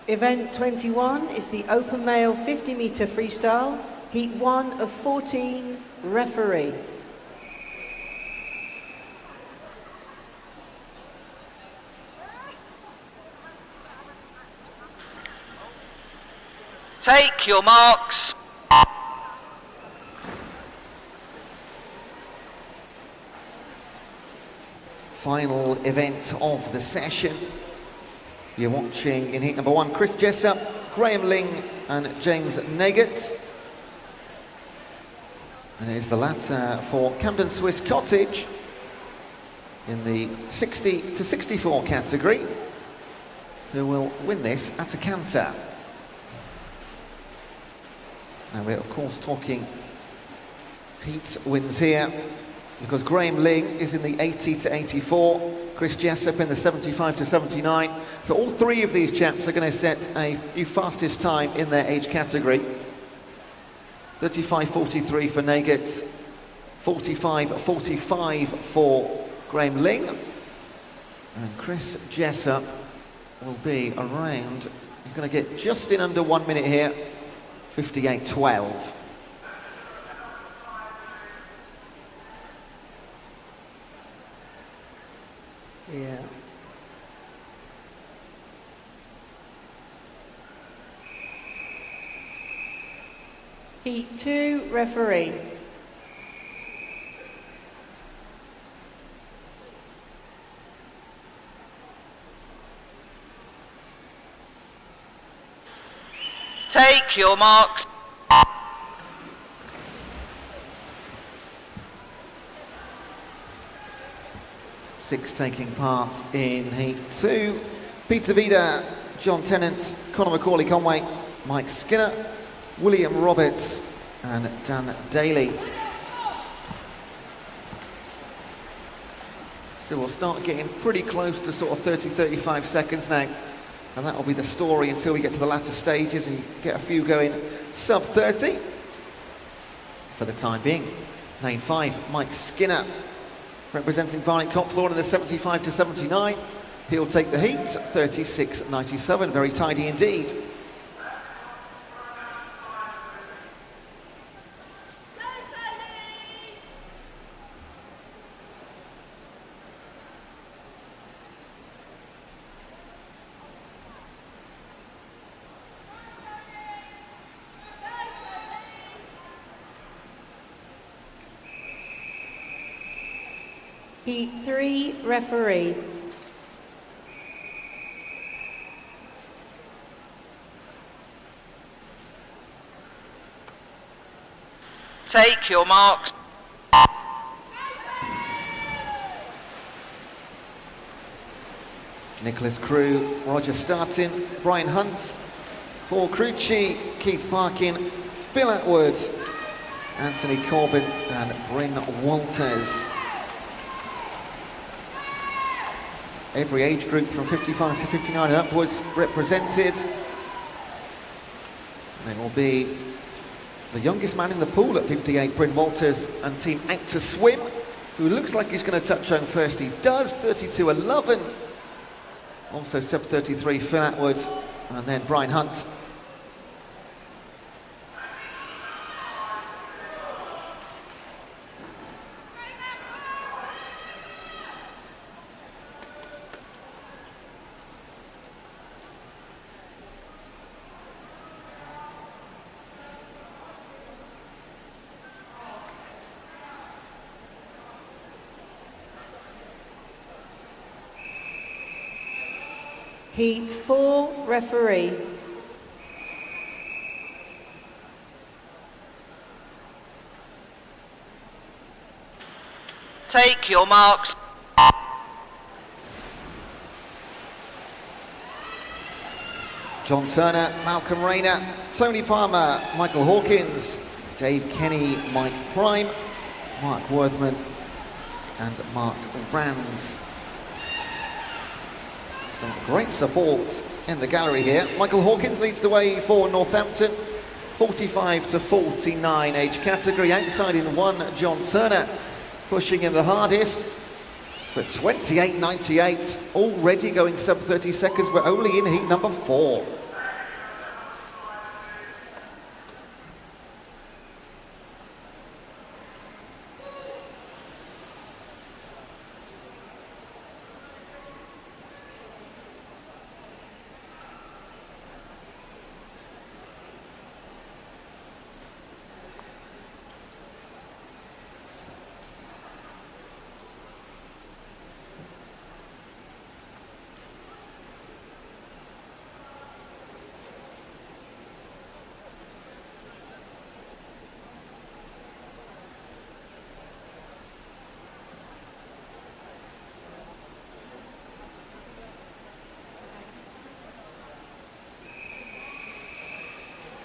Event 21 is the open male 50 metre freestyle, heat 1 of 14, referee. Take your marks. Final event of the session. You're watching in heat number 1, Chris Jessup, Graham Ling and James Nagert. And it is the latter for Camden Swiss Cottage in the 60 to 64 category, who will win this at a canter. Now we're of course talking heat wins here, because Graham Ling is in the 80 to 84, Chris Jessup in the 75 to 79. So all 3 of these chaps are going to set a new fastest time in their age category. 35.43 for Nagert, 45.45 for Graham Ling. And Chris Jessup will be around, you're going to get just in under 1 minute here, 58.12. Yeah. Heat 2, referee. Take your marks. Six taking part in heat 2. Peter Vida, John Tennant, Conor Macaulay-Conway, Mike Skinner, William Roberts and Dan Daly. So we'll start getting pretty close to sort of 30, 35 seconds now. And that will be the story until we get to the latter stages and get a few going sub 30. For the time being, lane 5, Mike Skinner, representing Barnet Copthorne in the 75 to 79. He'll take the heat, 36.97, very tidy indeed. Heat 3, referee. Take your marks. Nicholas Crew, Roger Startin, Brian Hunt, Paul Crucci, Keith Parkin, Phil Atwood, Anthony Corbin and Bryn Walters. Every age group from 55 to 59 and upwards represented. There will be the youngest man in the pool at 58, Bryn Walters, and team Out to Swim, who looks like he's going to touch home first. He does, 32.11. Also sub 33, Phil Atwood, and then Brian Hunt. Heat 4, referee. Take your marks. John Turner, Malcolm Rayner, Tony Palmer, Michael Hawkins, Dave Kenny, Mike Prime, Mark Worthman and Mark Rands. Some great support in the gallery here. Michael Hawkins leads the way for Northampton, 45 to 49 age category. Outside in 1, John Turner, pushing him the hardest. But 28.98, already going sub 30 seconds. We're only in heat number 4.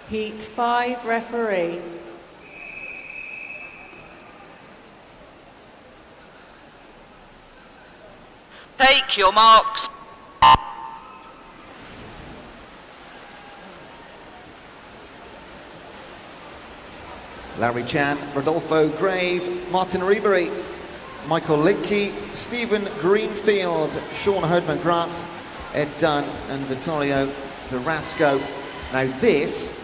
Heat 5, referee. Take your marks. Larry Chan, Rodolfo Grave, Martin Rebery, Michael Linkey, Stephen Greenfield, Sean Herdman Grant, Ed Dunn and Vittorio Carrasco. Now this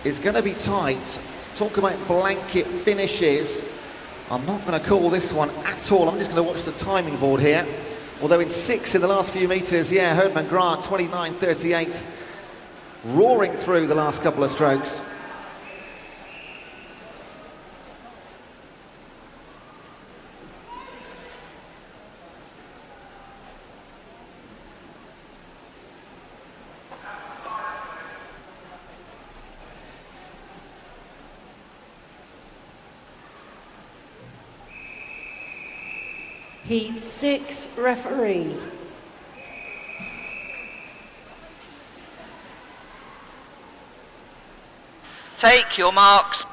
is going to be tight. Talk about blanket finishes. I'm not going to call this one at all. I'm just going to watch the timing board here. Although in 6 in the last few metres, yeah, Herdman Grant, 29.38, roaring through the last couple of strokes. Heat 6, referee. Take your marks.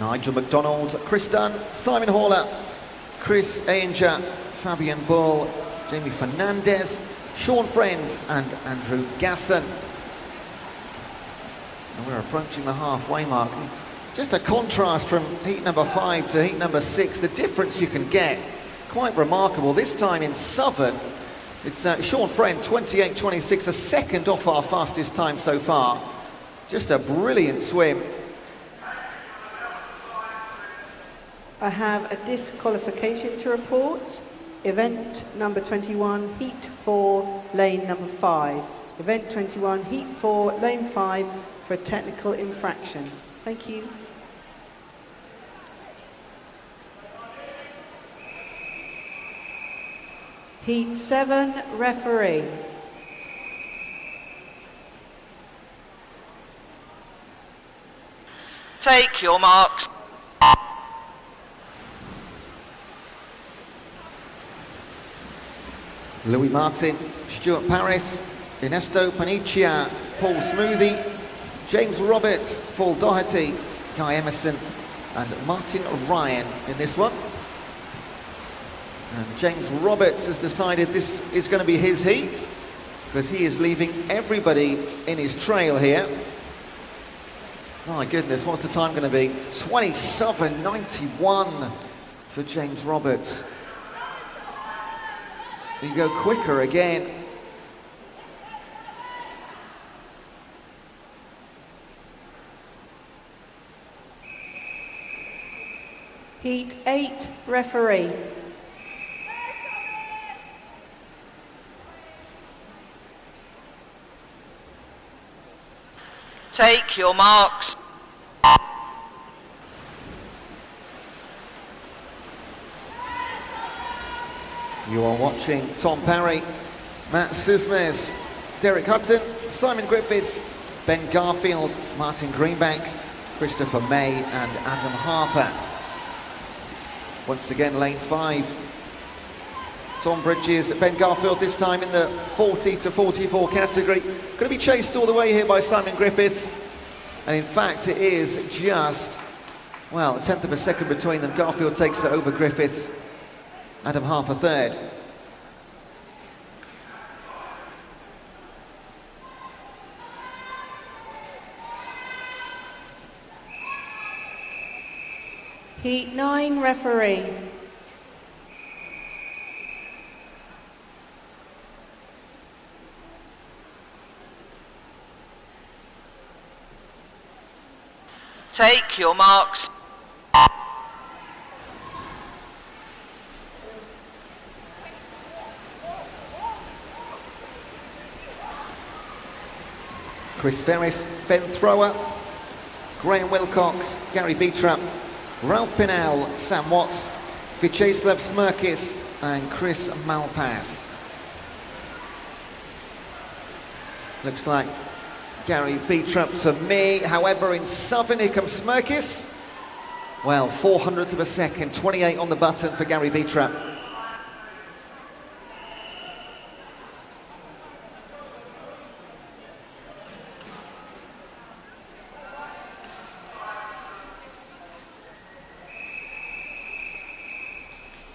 Nigel McDonald, Chris Dunn, Simon Horler, Chris Ainger, Fabian Bull, Jamie Fernandez, Sean Friend and Andrew Gasson. And we're approaching the halfway mark. Just a contrast from heat number 5 to heat number 6, the difference you can get, quite remarkable. This time in Southern, it's Sean Friend, 28.26, a second off our fastest time so far. Just a brilliant swim. I have a disqualification to report. Event number 21, heat 4, lane number 5. Event 21, heat 4, lane 5 for a technical infraction. Thank you. Heat 7, referee. Take your marks. Louis Martin, Stuart Paris, Ernesto Panicia, Paul Smoothie, James Roberts, Paul Doherty, Guy Emerson and Martin Ryan in this one. And James Roberts has decided this is going to be his heat because he is leaving everybody in his trail here. My goodness, what's the time going to be? 27.91 for James Roberts. You go quicker again. Heat 8, referee. Take your marks. You are watching Tom Parry, Matt Susmes, Derek Hudson, Simon Griffiths, Ben Garfield, Martin Greenbank, Christopher May and Adam Harper. Once again, lane 5. Tom Bridges, Ben Garfield this time in the 40 to 44 category. Going to be chased all the way here by Simon Griffiths. And in fact, it is just, well, a tenth of a second between them. Garfield takes it over Griffiths. Adam Harper third. Heat 9, referee. Take your marks. Chris Ferris, Ben Thrower, Graham Wilcox, Gary Beatrup, Ralph Pinnell, Sam Watts, Vyacheslav Smirkis and Chris Malpass. Looks like Gary Beatrup to me. However, in Southern, here comes Smirkis. Well, 400th of a second, 28 on the button for Gary Beatrup.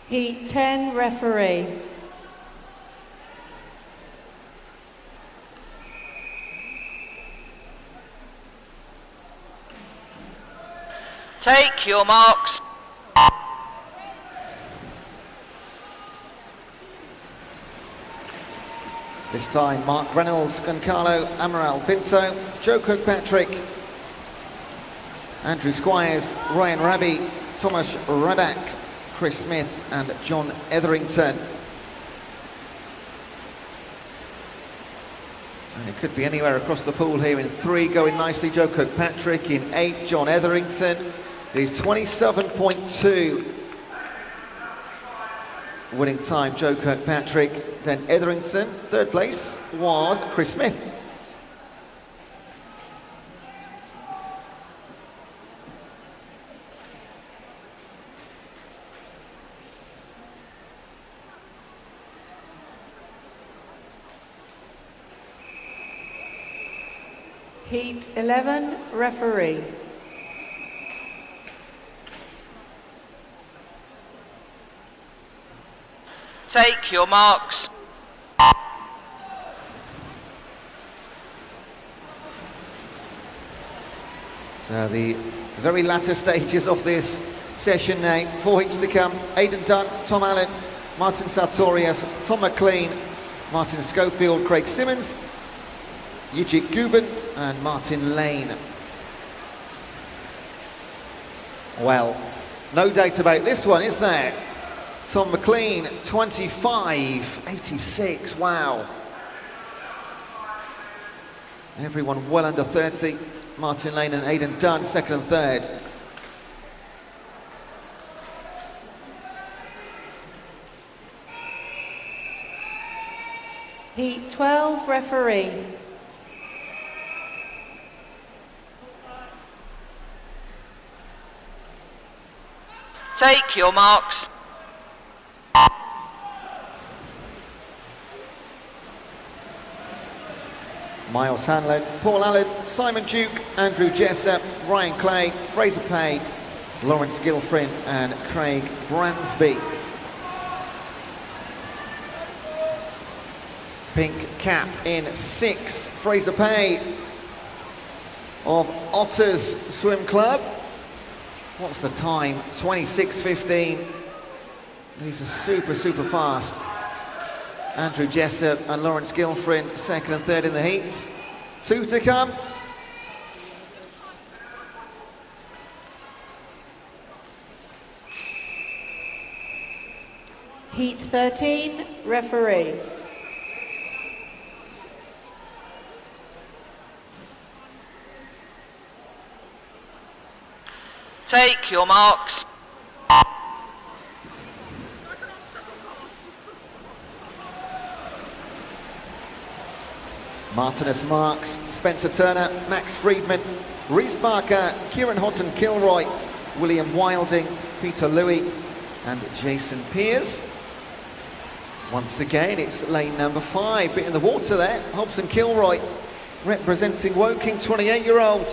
Heat 10, referee. Take your marks. This time, Mark Reynolds, Goncalo Amaral Pinto, Joe Kirkpatrick, Andrew Squires, Ryan Raby, Thomas Raback, Chris Smith and John Etherington. And it could be anywhere across the pool here. In 3, going nicely, Joe Kirkpatrick. In 8, John Etherington. It is 27.2 winning time, Joe Kirkpatrick. Then Etherington. Third place was Chris Smith. Heat 11, referee. Take your marks. So the very latter stages of this session now. 4 heats to come. Aidan Dunn, Tom Allen, Martin Sartorius, Tom McLean, Martin Schofield, Craig Simmons, Yijit Guven and Martin Lane. Well, no doubt about this one, is there? Tom McLean, 25.86, wow. Everyone well under 30. Martin Lane and Aidan Dunn, second and third. Heat 12, referee. Take your marks. Miles Hanlon, Paul Allen, Simon Duke, Andrew Jessup, Ryan Clay, Fraser Pay, Lawrence Gilfrin and Craig Bransby. Pink cap in 6, Fraser Pay of Otters Swim Club. What's the time? 26.15. These are super fast. Andrew Jessup and Lawrence Gilfrin, second and third in the heats. 2 to come. Heat 13, referee. Take your marks. Martinus Marks, Spencer Turner, Max Friedman, Rhys Barker, Kieran Houghton-Kilroy, William Wilding, Peter Louis and Jason Pears. Once again, it's lane number 5, bit in the water there. Hobson-Kilroy representing Woking, 28-year-old,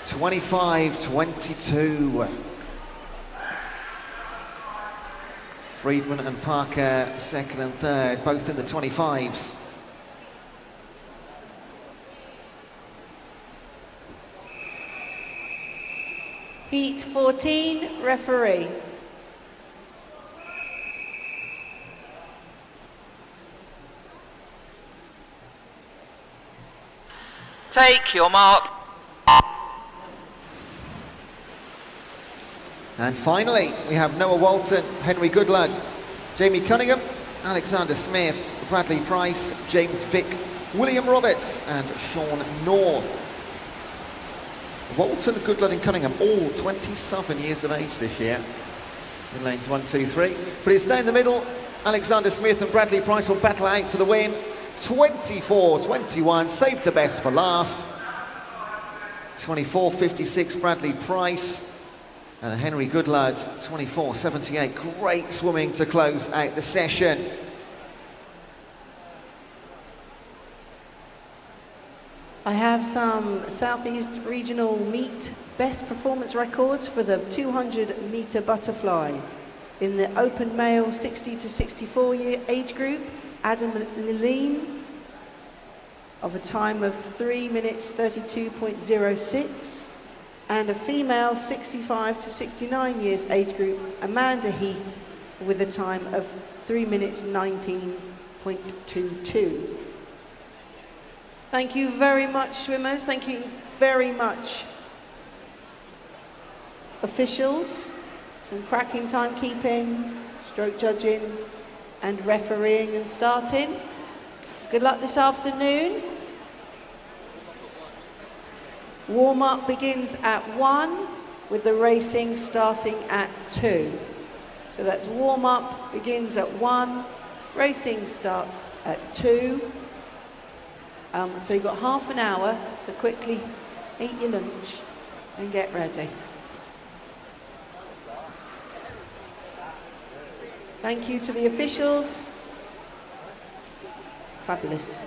25.22. Friedman and Parker, second and third, both in the 25s. Heat 14, referee. Take your mark. And finally, we have Noah Walton, Henry Goodlad, Jamie Cunningham, Alexander Smith, Bradley Price, James Vick, William Roberts and Sean North. Walton, Goodlad and Cunningham, all 27 years of age this year in lanes 1, 2, 3. But it's down the middle. Alexander Smith and Bradley Price will battle out for the win. 24.21, saved the best for last. 24.56, Bradley Price. And Henry Goodlad, 24.78. Great swimming to close out the session. I have some Southeast Regional Meet best performance records for the 200 metre butterfly. In the open male 60 to 64 year age group, Adam Leline of a time of 3 minutes 32.06. And a female 65 to 69 years age group, Amanda Heath, with a time of 3 minutes 19.22. Thank you very much, swimmers. Thank you very much, officials. Some cracking timekeeping, stroke judging, and refereeing and starting. Good luck this afternoon. Warm-up begins at 1, with the racing starting at 2. So that's warm-up begins at 1, racing starts at 2. So you've got half an hour to quickly eat your lunch and get ready. Thank you to the officials. Fabulous.